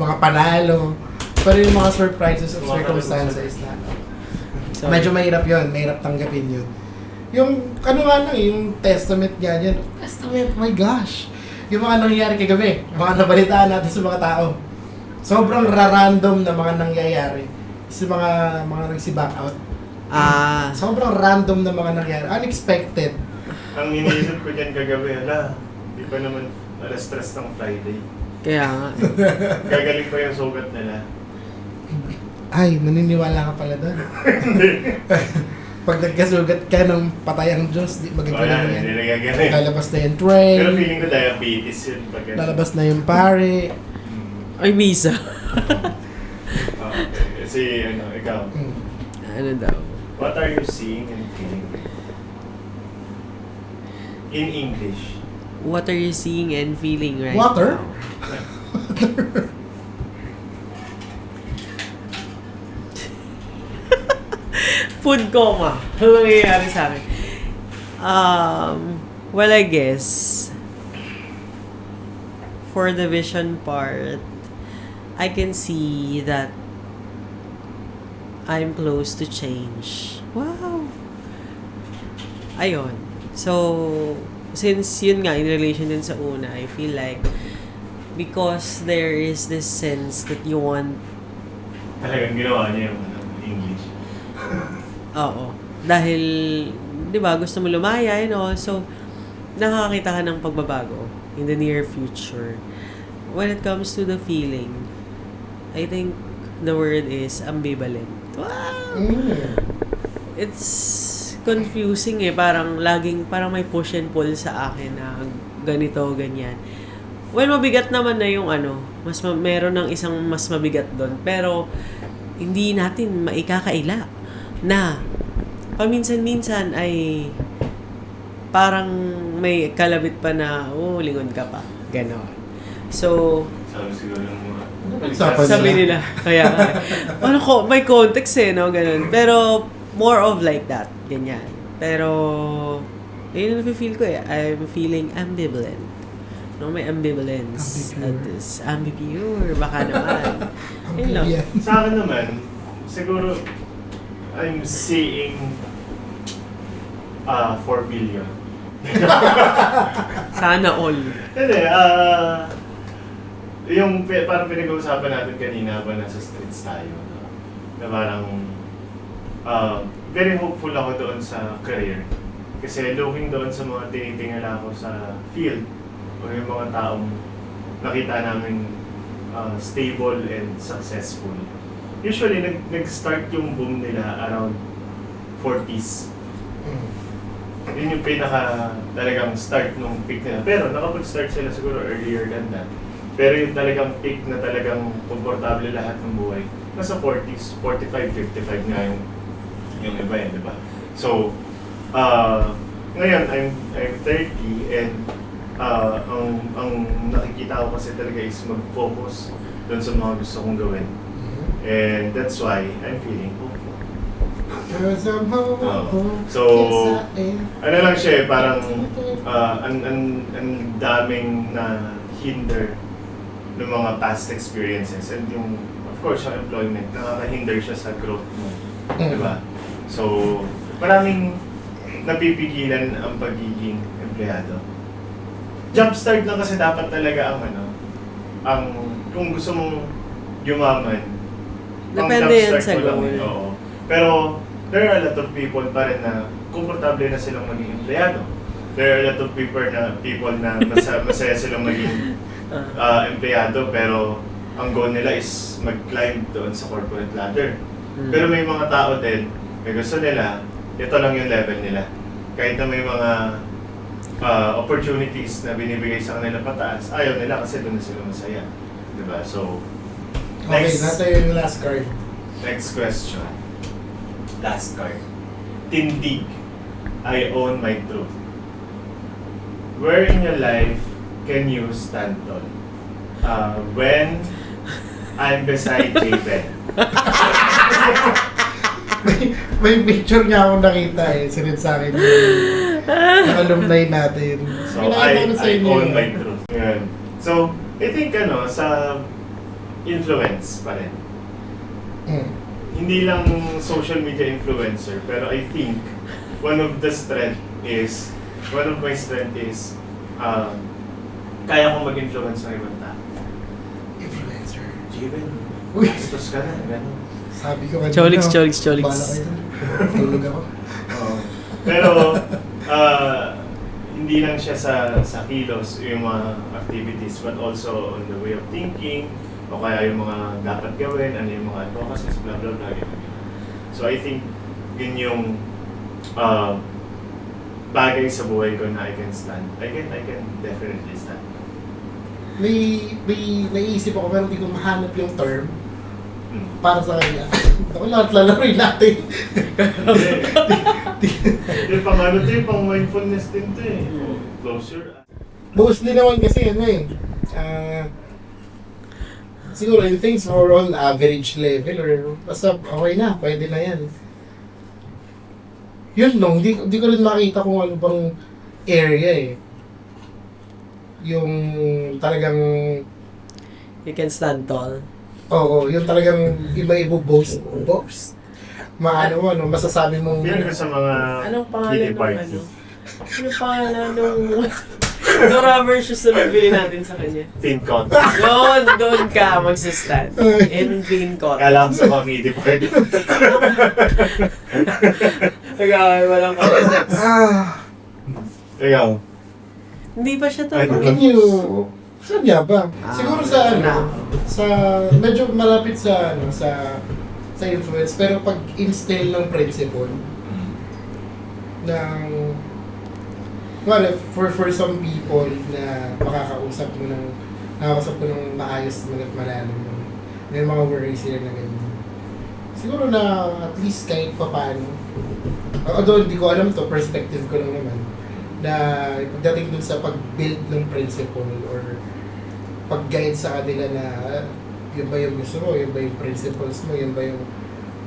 mga panalo. Pero yung mga surprises of circumstances na So, medyo mahirap yun, mahirap tanggapin yun. Yung, yung testament nga yan. Testament, my gosh! Yung mga nangyayari kagabi, mga nabalitaan natin sa mga tao. Sobrang random na mga nangyayari. Sa mga nagsi-back out. Sobrang random na mga nangyayari. Unexpected. Ang iniisip ko dyan kagabi, di pa naman alas-stress ng Friday. kaya nga. Gagaling pa yung sugat nila. Ay, naniniwala ka pala doon. Pag nagkasugat ka ng patay ang Diyos, di magagaling yan. Hindi nagagaling. Lalabas na yung tray, Pero feeling ko diabetes yun. lalabas na yung pare. Ay, Misa. Okay. Kasi, ikaw. Ano daw? What are you seeing and feeling? In English. What are you seeing and feeling right Water? now? Food coma. Ano nangyayari sa akin? Well, I guess, for the vision part, I can see that I'm close to change. Wow! Ayun. So, since yun nga, in relation din sa una, I feel like, because there is this sense that you want. Talagang ginawa niya yung English. Oo. Dahil, di ba, gusto mo lumaya and all. So, nakakakita ka ng pagbabago in the near future. When it comes to the feeling, I think the word is ambivalent. Wow! It's confusing eh. Parang may push and pull sa akin na ganito, ganyan. Well, mabigat naman na yung meron ng isang mas mabigat doon. Pero, hindi natin maikakaila na paminsan-minsan ay parang may kalabit pa na, lingon ka pa. Ganon. So, Sabi siguro ng mga... Usapan sabi nila, kaya, may context no, ganun. Pero, more of like that, ganyan. Pero, yun yung feel ko I'm feeling ambivalent. No, may ambivalence at this. Ambipure, baka naman. Yun lang. Sa akin naman, siguro, I'm seeing 4 billion. Sana all. Hindi, yung parang pinag-uusapan natin kanina ba nasa streets tayo, no? Na parang very hopeful ako doon sa career. Kasi looking doon sa mga tinitingala ko sa field o yung mga taong nakita namin stable and successful. Usually, nag-start yung boom nila around 40s. Yun yung pinaka talagang start nung peak nila. Pero nakapag-start sila siguro earlier than that. Pero yung talagang peak na talagang komportable lahat ng buhay, nasa 40s, 45, 55 nga yung iba di ba? So, ngayon, I'm 30 and ang nakikita ko kasi talaga is mag-focus doon sa mga gusto kong gawin. And that's why I'm feeling hopeful. So, ano lang siya parang ang daming na hinder ng mga past experiences and yung, of course, yung employment, nakaka-hinder siya sa growth mo. Diba? So, maraming napipigilan ang pagiging empleyado. Jumpstart lang kasi dapat talaga ang kung gusto mong yumaman, Depende yan sa goal. Oo. Pero, there are a lot of people pa rin na komportable na silang maging empleyado. There are a lot of people na masaya silang maging empleyado pero ang goal nila is mag-climb doon sa corporate ladder. Pero may mga tao din, may gusto nila, ito lang yung level nila. Kahit na may mga opportunities na binibigay sa kanila pataas, ayaw nila kasi doon na sila masaya. Diba? So, Okay, nasa yung last card. next question. Last card. Tindig. I own my truth. Where in your life can you stand tall? When I'm beside Javen. may picture nga akong nakita sinend sa akin yung alumni natin. So, I own my truth. Yan. So, I think sa influence pa rin. Hindi lang social media influencer, pero I think one of my strength is kaya kong mag-influence ng ibang tao. Influencer. Javen, Uy! gastos ka na, gano'n. Sabi ko kanina. Cholix. Bala kayo. Tulog ako. Oo. Pero, hindi lang siya sa kilos, yung mga activities, but also on the way of thinking, o kaya yung mga dapat gawin, ano yung mga advocacies, blah blah blah. So I think yun yung bagay sa buhay ko na I can stand. I can definitely stand. May naisip ako pero hindi ko mahanap yung term para sa kanya. Ako lahat lalaroin natin. Yung pang mindfulness din to eh. Close your eyes. Mostly naman kasi siguro in things overall average level or basta okay na, pwede na yan. Yun no, hindi ko rin makita kung ano bang area yung talagang You can stand tall. oo, yung talagang iba-iba boast masasabi mong Yan ko sa mga Anong pangalan kitty ng party. Anong pangalan nung rubber shoes na bibili natin sa kanya? Thin con. Doon ka magsastand. In green cotton. Kala ko sa mga kitty party. Walang context. Ikaw. Hindi pa siya to. Ay, can you saan nga ba? Siguro sa sa medyo malapit sa sa influence pero pag instill ng principle ng for some people na nakakausap mo ng maayos at malalim may mga worries sila na ganyan. Siguro na at least kahit pa paano although hindi ko alam to, perspective ko lang naman na pagdating dun sa pag-build ng principle or pag-guide sa kanila na yun ba yung gusto mo, yun ba yung principles mo, yun ba yung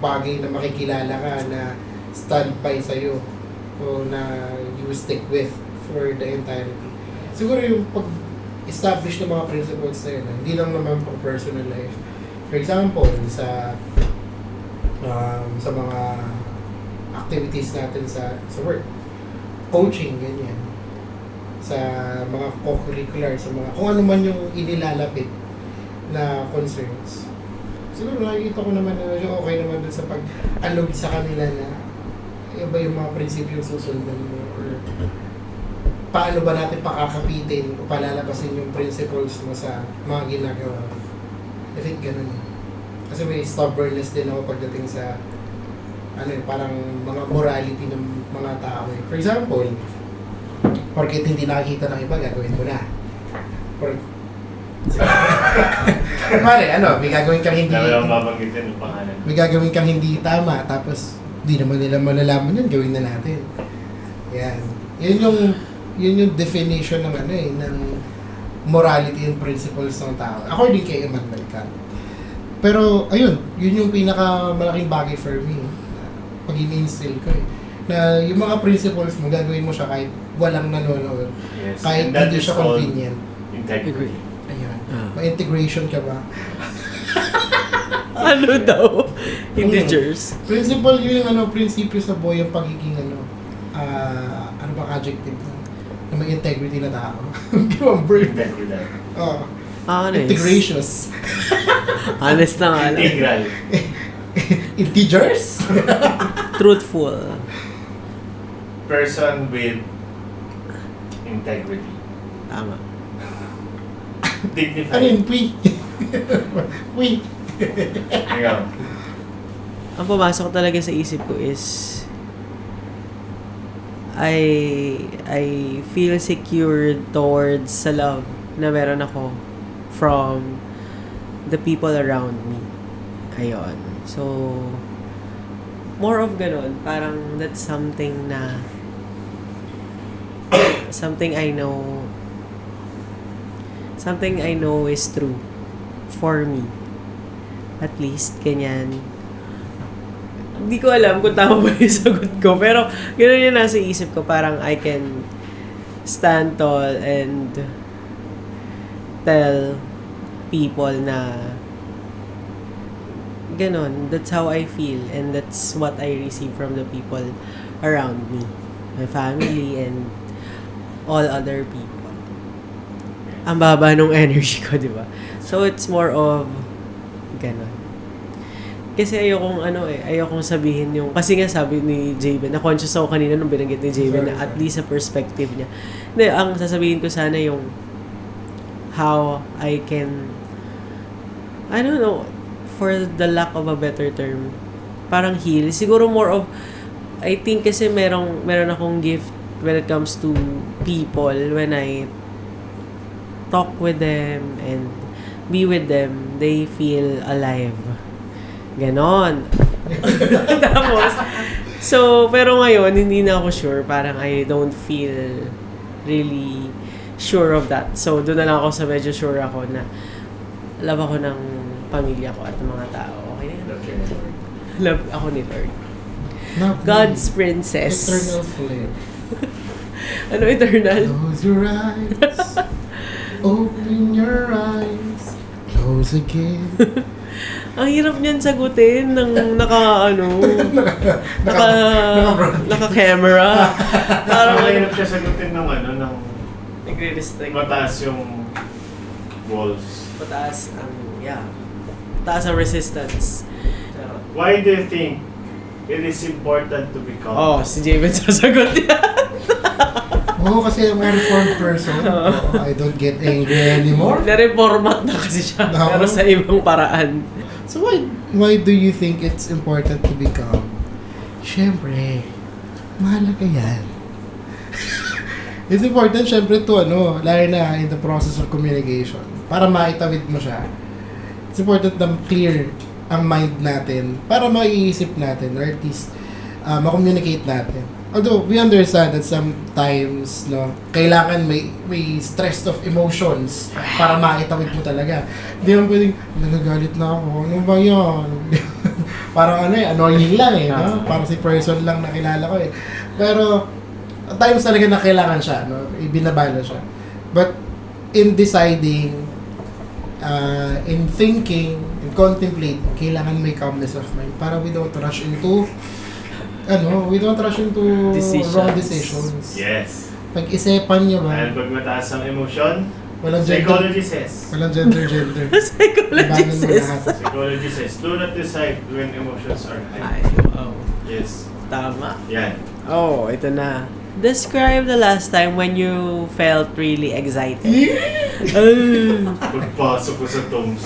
bagay na makikilala ka na stand-by sa'yo o na you stick with for the entirety. Siguro yung pag-establish ng mga principles na yun, hindi lang naman pang personal life. For example, sa mga activities natin sa work, coaching, ganyan. Sa mga co-curricular, sa mga, kung ano man yung inilalapit na concerns. Siguro nakikita ko naman na yung okay naman dun sa pag-alog sa kanila na yung ba yung mga prinsipyo susundan mo or paano ba natin pakakapitin o palalabasin yung principles mo sa mga ginagawa. I think ganun yun. Kasi may stubbornness din ako pagdating sa parang mga morality ng mga tao. For example, porket hindi nakikita ng iba, gagawin mo na. May gagawin kang hindi... Dami lang mabanggitin yung pangalan. May gagawin kang hindi tama, tapos di naman nila malalaman yun, gawin na natin. Yan. Yun yung definition ng ng morality and principles ng tao. According kay Immanuel Kant. Pero, ayun, yun yung pinakamalaking bagay for me. Pag in-instill ko na yung mga principles mo, gagawin mo siya kahit walang nanonood. Yes. Kahit And that hindi is siya called convenient. integrity. Ayun. Ma-integration ka ba? Ano daw? Integers. Principle yun yung prinsipyo sa buhay yung pagiging ano bang adjective na may integrity na tao. Gawang bird. Integrity. Honest. Integrations. Honest na nga lang. Integral. Integers? Truthful. Person with integrity. Tama. Dignified. Ano yun? Pui. Ikaw. Ang pumasok talaga sa isip ko is I feel secure towards sa love na meron ako from the people around me. Ayun. So, more of ganon. Parang that's something na something I know is true for me. At least, ganyan. Hindi ko alam kung tama ba yung sagot ko. Pero, gano'n yung nasa isip ko. Parang I can stand tall and tell people na gano'n. That's how I feel. And that's what I receive from the people around me. My family and all other people. Ang baba nung energy ko, di ba? So, it's more of gano'n. Kasi ayokong sabihin yung, kasi nga sabi ni Jayben, na conscious ako kanina nung binanggit ni Jayben na at least sa perspective niya. Hindi, ang sasabihin ko sana yung how I can, I don't know, for the lack of a better term, parang heal. Siguro more of, I think kasi meron akong gift when it comes to people, when I talk with them and be with them, they feel alive. Ganon. Tapos, so, pero ngayon, hindi na ako sure. Parang I don't feel really sure of that. So, doon na lang ako sa medyo sure ako na love ako ng pamilya ko at ng mga tao. Okay? Love ako ni Lord. God's princess. Eternal flame. Ano eternal? Close your eyes. Open your eyes. Close again. Ang hirap niyan sagutin ng naka-camera. Parang mahirap siya sagutin ng nagre-restrict. mataas yung walls. Mataas ang resistance. Why do you think it is important to become? Oh, si Javen sasagot yan. Oo, kasi I'm a reformed person. I don't get angry anymore. Na-reformat na kasi siya. No. Pero sa ibang paraan. So why do you think it's important to become? Siyempre, mahalaga yan. It's important syempre to lalo na in the process of communication. Para maitawid mo siya. It's important na clear ang mind natin para maiisip natin or at least ma-communicate natin. Although, we understand that sometimes, no, kailangan may stress of emotions para maitawid mo talaga. Hindi mo pwedeng, nagagalit na ako, ano ba yan? Parang annoying lang no? Parang si person lang nakilala ko Pero, at times talaga na kailangan siya, no? Ibinabala siya. But, in deciding, in thinking, in contemplate, kailangan may calmness of mind para we don't rush into wrong decisions. Yes. Pag-isipan nyo ba? Dahil pag mataas ang emosyon, Walang psychology says. Walang gender. Psychology Ibanan mo says. lahat. Psychology says, do not decide when emotions are high. Ay, wow. Yes. Tama. Yan. Oh, ito na. Describe the last time when you felt really excited. Pagpasok ko sa Tom's.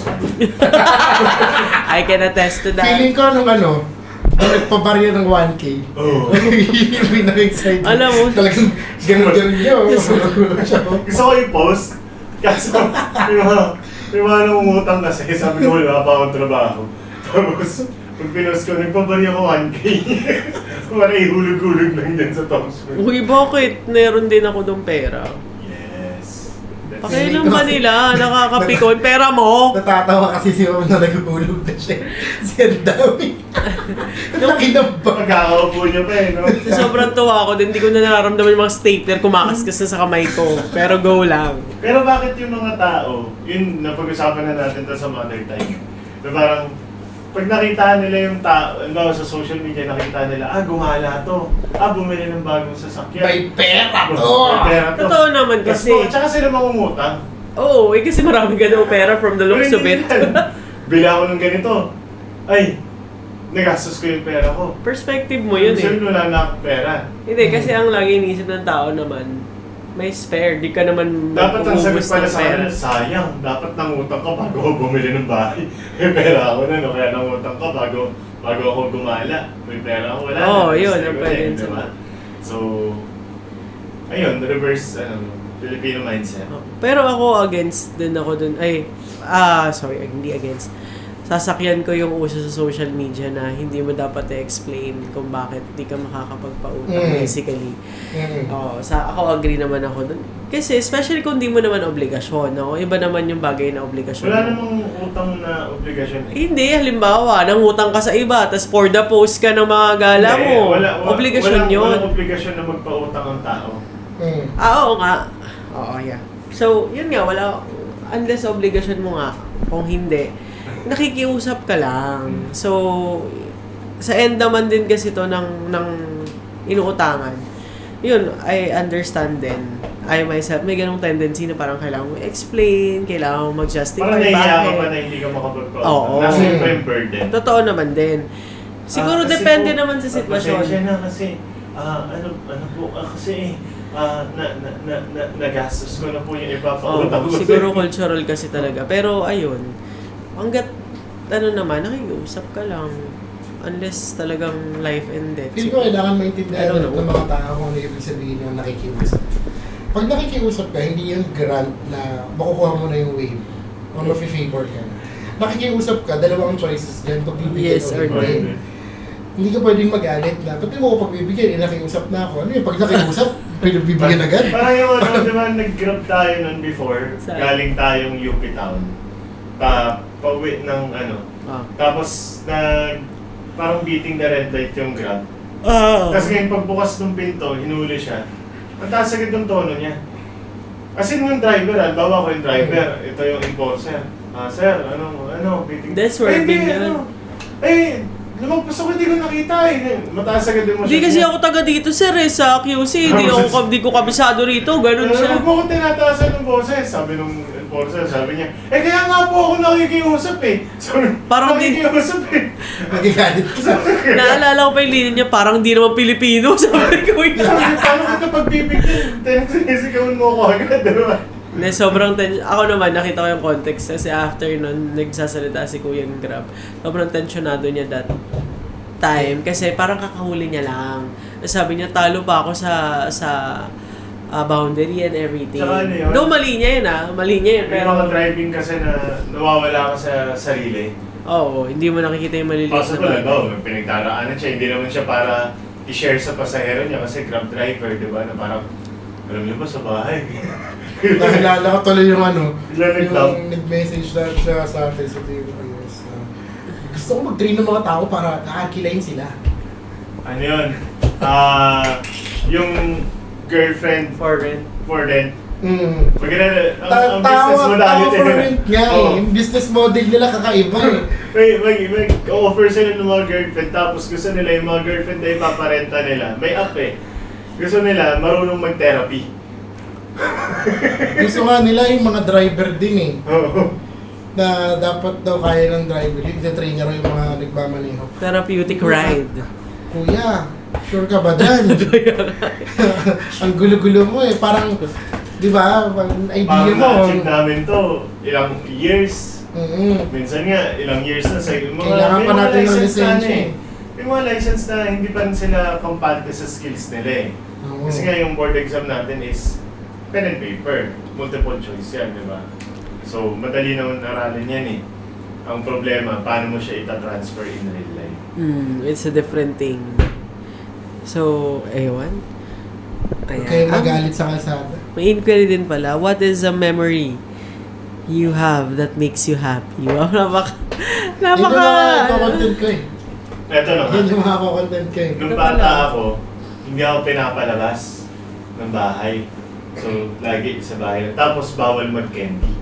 I can attest to that. Feeling ko nung nagpabarya ng 1K. Oo. Hindi na-excited. Alam mo, Talagang ganun nyo. Gusto ko i-post. Kaso, may mga nangungutang kasi. Sabi ko, wala pa akong trabaho. Tapos, pag pinost ko, nagpabarya ko 1K. Para ihulog-hulog lang dyan sa Tom's. uy, bakit? Meron din ako dong pera. Yes. That's Pakialam ba nila? Nakakapikon. Pera mo! Natatawa kasi si Mom na nagulog na siya. Si ang dami. Laki ng bag. pagkakaupo niya pa no? Sobrang tuwa ako din. Hindi ko na nararamdaman yung mga stapler kumakaskas na sa kamay ko. Pero go lang. Pero bakit yung mga tao, yun, napag-usapan na natin to sa mother time. Na parang, pag nakita nila yung tao, sa social media, nakita nila, gumala to. Bumili ng bagong sasakyan. May pera to. May pera to. Totoo naman kasi. Tsaka sila mangungutang. Oo, kasi marami ganun pera from the looks of it. Bili ako ng ganito. Ay, nagastos ko yung pera ko. Perspective mo yun Minsan wala na akong pera. Hindi, kasi ang lagi iniisip ng tao naman, may spare. Di ka naman Dapat ang sagot mag-uubos pala ng sa pera. kanila, sayang. Dapat nangutang ka bago ako bumili ng bahay. May pera ako na, no? Kaya nangutang ka bago ako gumala. May pera ako, wala Oo, na. yun, Gusto ang ko pwede eh, yun di ba? sa- So, ayun, reverse, Filipino mindset. Pero ako against din ako dun. Sorry, hindi against. Sasakyan ko yung uso sa social media na hindi mo dapat i-explain kung bakit di ka makakapagpautang basically. Ako agree naman ako dun. Kasi especially kung di mo naman obligasyon, no? Iba naman yung bagay na obligasyon. Wala mo. namang utang na obligasyon. Hindi, halimbawa, nangutang ka sa iba, tapos for the post ka ng mga gala Hindi, mo. walang Obligasyon yun. Walang obligasyon na magpautang ang tao. Oo nga. Oo, yeah. So, yun nga, unless obligasyon mo nga, kung hindi, nakikiusap ka lang. So, sa end naman din kasi to ng inuutangan. Yun, I understand din. I myself, may ganong tendency na parang kailangan mo explain, kailangan mo mag-justify Parang nahihiya ka bakit. pa na hindi ka makapagpautang. Oo. Nasa iyo pa yung burden. Totoo naman din. Siguro Kasi depende po, naman sa sitwasyon. Pasensya na kasi, nagastos ko na po yung ipapautang ko. Siguro cultural kasi talaga. Pero ayun, hanggat nakikiusap ka lang. Unless talagang life and death. Feel ko kailangan maintindihan I don't know. ng mga tao kung ano ibig sabihin yung nakikiusap. Pag nakikiusap ka, hindi yung grant na makukuha mo na yung wave o mafe-favor ka. Nakikiusap ka, dalawang choices dyan, pagbibigyan Yes o or hindi. no. Hindi ka pwedeng magalit na, ba't di mo ko pagbibigyan, nakiusap na ako. Ano yung pag nakiusap, pinagbibigyan agad? Parang yung di ba, nag-grab tayo nun before, Saan? galing tayong UP Town. Pauwi ng tapos parang beating the red light yung grab. Tapos ngayon pagbukas ng pinto, hinuli siya. Ang taas agad ng tono niya. Kasi yung driver, bawa ko yung driver, ito yung enforcer. Sir, beating... That's where lumagpas ako, hindi ko nakita Mataas agad yung Hindi kasi ako taga dito, sir, sa QC. Hindi ko kabisado rito. Ganun siya. Huwag mo ko tinataasan ng boses. Sabi nung enforcer, sabi niya, kaya nga po ako nakikiusap Sabi, Parang nakikiusap Magigalit ka. Naalala ko pa yung linya niya, parang di naman Pilipino. Sabi ko yun. Sabi, paano kita pagbibigyan? Sinisigawan mo ako agad, diba? Sobrang ako naman, nakita ko yung context kasi after nun, nagsasalita si Kuya ng Grab. Sobrang tensionado niya that time kasi parang kakahuli niya lang. Sabi niya, talo pa ako sa boundary and everything. Tsaka ano yun? Though mali niya yun mali niya yun. May Pero, mga driving kasi na nawawala ka sa sarili. oo, hindi mo nakikita yung maliliit na Possible, bagay. pinagdaraanan siya. Hindi naman siya para i-share sa pasahero niya kasi grab driver, di ba? Na parang, alam niyo ba sa bahay? Naalala ko tuloy yung ano, Naglag-love. yung nag-message na siya sa atin sa TVS. Gusto ko mag-train ng mga tao para kaarkilayin sila. Ano yun? Yung girlfriend For rent. for rent. Pag ang Tao business modality for rent nga eh. Oo. Yung business model nila kakaiba eh. May offer sila ng mga girlfriend tapos gusto nila yung mga girlfriend na ipaparenta nila. May app eh. Gusto nila marunong mag-therapy. Gusto nga nila yung mga driver din eh. Oo. Na dapat daw kaya ng driver. Yung trainer yung mga nagmamaneho. Therapeutic ride. Kuya, sure ka ba dyan? Ang gulo-gulo mo eh. Parang, di ba, ang idea Parang mo. na-achieve namin to ilang years. Minsan nga, ilang years na sa mga Kailangan may pa mga natin ng license na lisensya eh. May mga license na hindi pa rin sila kampante sa skills nila eh. Oo. Kasi nga yung board exam natin is pen and paper. Multiple choice yan, di ba? So, madali naman aralin yan eh. Ang problema, paano mo siya ita-transfer in real life? It's a different thing. So, ewan. Huwag kayong magalit sa kalsada. May inquiry din pala. What is a memory you have that makes you happy? Wow, Yun yung mga content ko eh. Eto na Yun yung mga content ko eh. Nung bata ako, hindi ako pinapalabas ng bahay. So, lagi sa bahay. Tapos, bawal mag-candy.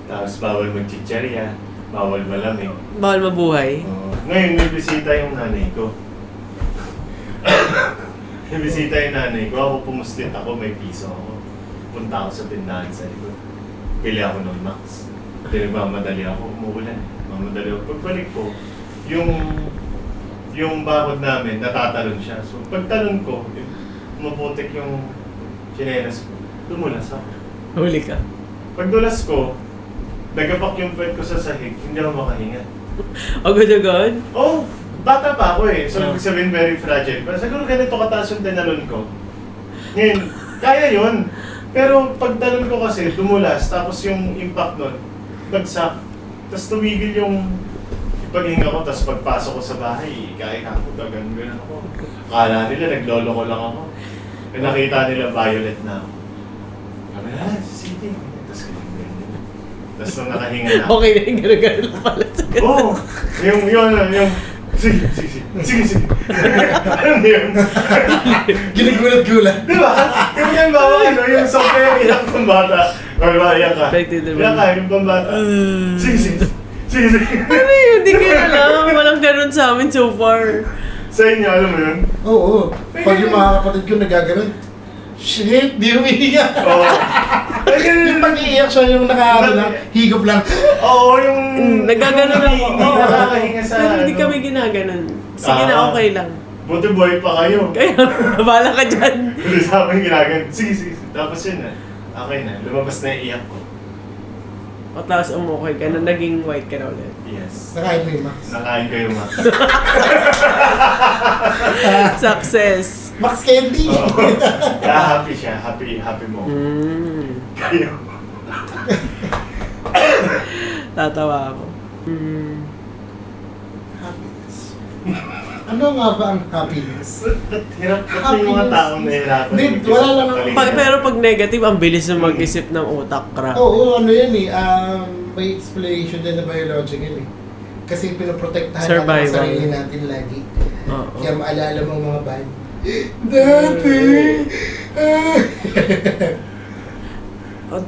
Tapos, bawal mag-chicherya. Bawal malamig. Bawal mabuhay. Ngayon, may bisita yung nanay ko. May bisita yung nanay ko. Ako pumuslit ako, may piso ako. Punta ako sa tindahan sa likod. Pili ako ng Max. Nagmamadali ako, umuulan. Mamadali ako. Pagbalik ko, yung bakod namin, natatalon siya. So, pagtalon ko, maputik yung chinelas ko. Dumulas ako. Huli ka. Pagdulas ko, nagapak yung puwet ko sa sahig, hindi ako makahinga. Agad-agad? Oh, bata pa ako eh. So, Ah. ibig sabihin very fragile. Pero siguro ganito kataas yung tinalon ko. Ngayon, kaya yun. Pero pagtalon ko kasi, dumulas. Tapos yung impact nun, bagsak. Tapos tumigil yung paghinga ko. Tapos pagpasok ko sa bahay, ikain ako, gagan ako. Akala nila, naglolo ko lang ako. Eh, nakita nila violet na ako. Sabi na, sisig. Tapos ganyan. Tapos nung nakahinga na ako. Okay na yung gano'n lang pala sa Oo! Yung, sige. Ano yun? Ginigulat-gulat. Di ba? Yung bawa yung sobrang iyak ng bata. O diba, iyak ka. Affected naman. Iyak ka, yung pambata. Sige. Ano yun? Hindi ko alam. Walang gano'n sa amin so far. Sa inyo, alam mo yun? Oo. Pag yung mga kapatid ko nagaganon, shit, di umiiyak. Oo. Yung pag-iiyak siya yung higop lang. Oo, yung... Nagagano lang ako. Hindi nakakahinga sa... Pero hindi ano. kami ginaganon. Sige na, okay lang. Buti buhay pa kayo. Kaya, babala ka dyan. Hindi sa amin ginagan. Sige. Tapos yun na. Okay na. Lumabas na yung iyak ko. O tapos umukay ka na naging white ka na ulit. Yes. Nakain mo yung Max. Nakain ko yung Max. Success. Max Candy! Oo. Kaya happy siya. Happy mo. Kayo. Tatawa ako. Happiness. Ano nga ba ang happiness? Hirap kasi yung mga taong nahirapan. Hindi, wala lang ako. Pero pag negative, ang bilis na mag-isip ng utak, crap. Oo, ano yan eh. May explanation din na biological eh. Kasi pinoprotektahan natin ang Survival. sarili natin lagi. Oo. Kaya maalala mo ang mga band. Dati!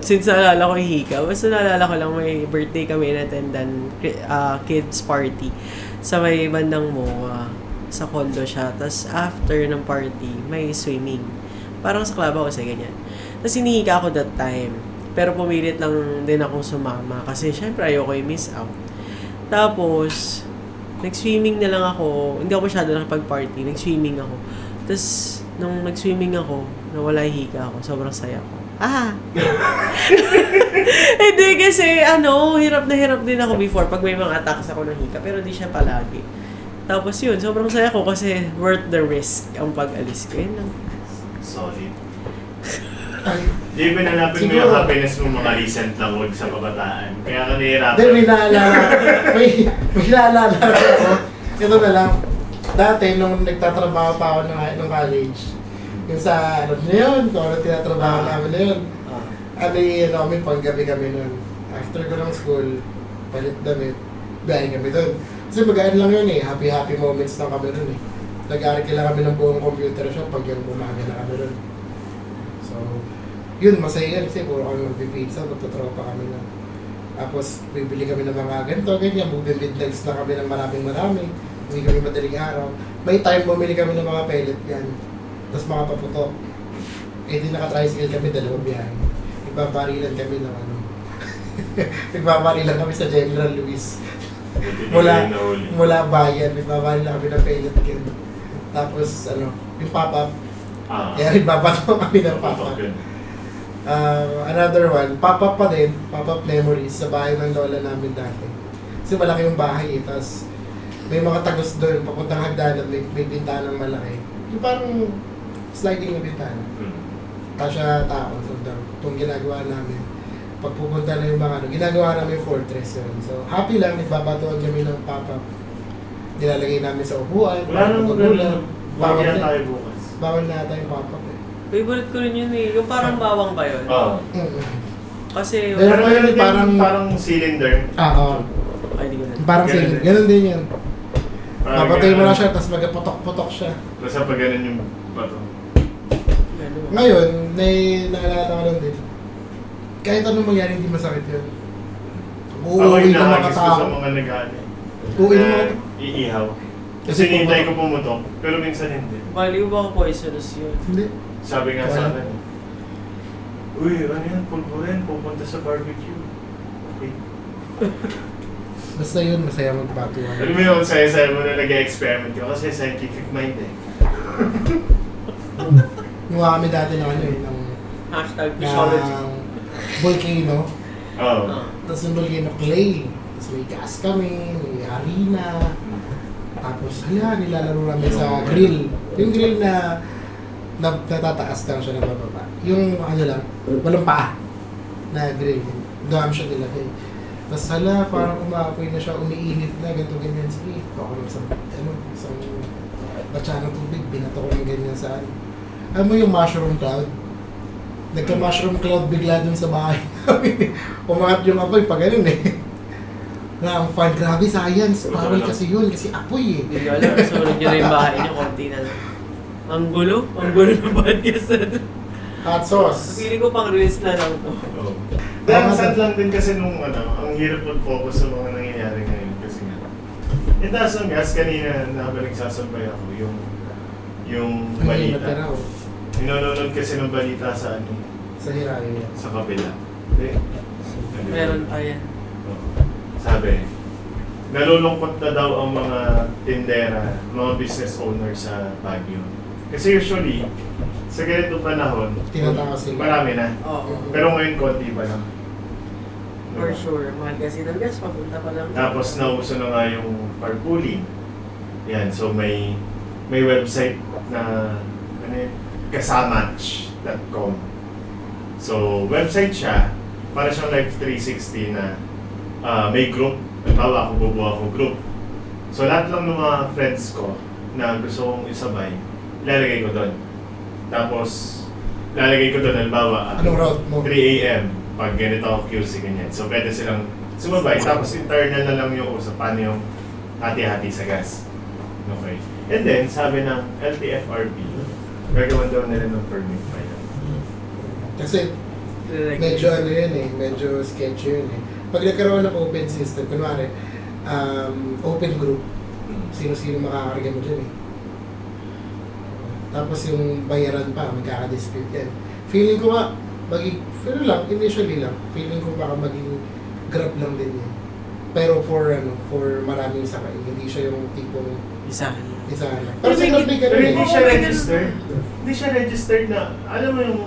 Since naalala ko yung hika, basta naalala ko lang may birthday kami inattendan, kids party sa may bandang MOA, sa condo siya. Tapos after ng party, may swimming. Parang sa clubhouse ganyan. Tapos hinihika ako that time. Pero pumilit lang din akong sumama kasi syempre ayoko yung miss out. Tapos, nag-swimming na lang ako. Hindi ako masyado nakapag-party. Nag-swimming ako. Tapos, nung nag-swimming ako, nawala yung hika ako. Sobrang saya ko. Hindi kasi, hirap na hirap din ako before pag may mga attacks ako ng hika. Pero di siya palagi. Tapos yun, sobrang saya ko kasi worth the risk ang pag-alis ko. Yun lang. Solid. Di ba nanapin mo yung happiness mo mga recent na wag sa kabataan? Kaya ka nahihirapan. Then may naalala ako. Ito na lang. Dati, nung nagtatrabaho pa ako ng college, yung sa, ano na yun, kung ano tinatrabaho namin na yun. Ano yun, kami, panggabi kami nun. After ko ng school, palit damit, biyahe kami dun. Kasi magaan lang yun eh, happy moments lang kami dun eh. Nag-aaral lang kami ng buong computer shop pag yung bumaga na kami dun. So, yun, masaya yan kasi puro kami magpipizza, magtutropa kami na. Tapos, bibili kami ng mga ganito, ganyan, midnights na kami ng marami. Uwi kami madaling araw. May time bumili kami ng mga pellet yan. Tapos mga paputok. Eh di naka-tricycle kami, dalawang biyahe. Nagbabarilan kami ng ano. Nagbabarilan kami sa General Luis. Mula bayan, nagbabarilan kami ng pellet yan. Tapos ano, yung pop-up. Kaya nagbabato kami ng pop-up. Another one, pop-up pa din, pop-up memories sa bahay ng lola namin dati. Kasi malaki yung bahay eh, tapos may mga tagos doon, papuntang hagdanan, may bintanang malaki. Yung parang sliding na bintana. Kasya tao, so itong ginagawa namin. Pag pupunta na yung mga ano, ginagawa namin fortress yun. So happy lang, nagbabatuan kami ng pop-up. Nilalagay namin sa upuan. Wala nang maganda. Bawal na tayo bukas. Bawal na tayo pop-up eh. Favorite ko rin yun eh. Yung parang bawang ba yun? Oo. Kasi, Pero Pero yun, yun parang cylinder. Oo. ay, di ko na. Parang Ganun sa'yo. din. Ganun din yun. Parang Papatay mo ganun. na siya, tapos magputok-putok siya. Basta pag ganun yung bato. Ganun. Ngayon, naalala ko lang din. Kahit anong mangyari, hindi masakit yun. Ako Uuwi ng mga inaagis ko sa tao. mga nag-ano. Uuwi ng mga iihaw. Kasi Kasi hinintay ko pumutok. pumutok. Pero minsan hindi. Baliw ba ako poisonous yun? Hindi. Sabi nga sa akin, uy, ano yan, pulburin, pupunta sa barbecue. Okay. Basta yun, masaya magbatuan. Alam mo yun, saya-saya mo na nag-experiment ko kasi scientific mind eh. Gumawa kami dati ng ano eh, ng Hashtag physiology. volcano. Oo. Tapos yung volcano clay. Tapos may gas kami, may harina. Tapos hala, nilalaro namin sa grill. Yung grill na natataas lang siya na bababa. Yung ano lang, walang paa na grill. Doon siya nilagay. Tapos hala, parang umaapoy na siya, umiinit na, ganito ganyan. Sige, ako lang sa, isang batsa ng tubig, binato ko ng ganyan sa ano. Alam mo yung mushroom cloud? Nagka-mushroom cloud bigla dun sa bahay namin. Umangat yung apoy pa ganun eh. Na ang fun, grabe science, bawal kasi yun, kasi apoy eh. Hindi ko alam, sunod nyo na yung bahay niyo, konti na lang. Ang gulo ng podcast na to. Hot sauce. Feeling ko pang reels na lang to. Oo. Dahil sad lang din kasi nung ang hirap mag-focus sa mga nangyayari ngayon kasi nga. Yung taas ng gas kanina na habang nagsasampay ako, yung Ang balita. natira ko. Ninonood kasi ng balita sa Sa hirayo yan. sa kabila. Hindi. Meron pa yan. Oo. Sabi, nalulungkot na daw ang mga tindera, mga business owners sa Baguio. Kasi usually, sa ganitong panahon, Tinatakas sila. marami na. Oo. Pero ngayon, konti pa lang. For sure. Mahal kasi ng gas, papunta pa lang. Tapos nauso na nga yung carpooling. Yan, so may website na ano yun, kasamatch.com. So, website siya, para siyang Life 360 na may group. Halimbawa, ako bubuo ako group. So, lahat lang ng mga friends ko na gusto kong isabay, ilalagay ko doon. Tapos, ilalagay ko doon, halimbawa, Anong route mo? 3 a.m. pag ganito ako QC, ganyan. So, pwede silang sumabay. Tapos, internal na lang yung usap. Paano yung hati-hati sa gas. Okay. And then, sabi ng LTFRB, gagawan daw nila ng permit pa yan. Kasi medyo ano yun eh, medyo sketchy yun eh. Pag nagkaroon ng open system, kunwari, open group, sino-sino makakarga mo dyan eh. Tapos yung bayaran pa, magkakadispute yan. Feeling ko nga, initially lang, feeling ko baka maging grab lang din yan. Pero for maraming sakay, hindi siya yung tipong Isahan. isa lang. Pero sa grab may Pero ganun hindi eh. siya registered. Hindi siya registered na, alam mo yung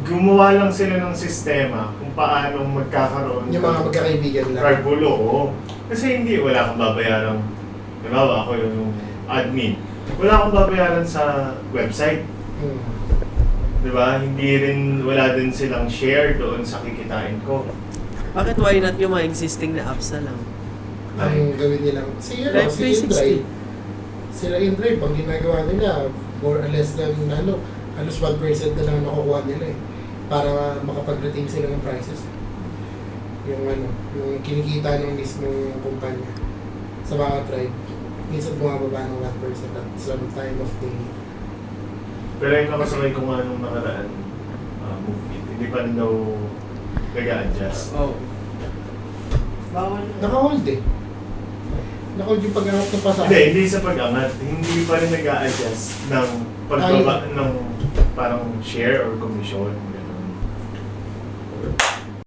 gumawa lang sila ng sistema kung paano magkakaroon Yung mga magkakaibigan lang. carpool, oo. Kasi hindi, wala kang babayaran. Halimbawa, ako yung admin. Wala akong babayaran sa website. Hmm. Diba? Wala din silang share doon sa kikitain ko. Bakit why not yung mga existing na apps na lang? Ang gawin nilang, si Life Indray, Sila in drive, ang ginagawa nila, more or less than, halos 1% na lang nakukuha nila eh. Para makapag-retain sila ng prices. Yung yung kinikita ng mismong kumpanya sa mga tribe, minsan bumababa ng 1% at some time of the year. Pero yung nakasakay ko nga nung nakaraan, movie, hindi pa rin daw nag-a-adjust. Oh. Bawal. Naka-hold eh. Naka-hold yung pag-angat ng pasahero. Hindi sa pag-angat. Hindi pa rin nag-a-adjust ng pagbaba ng parang share or commission. Ganun.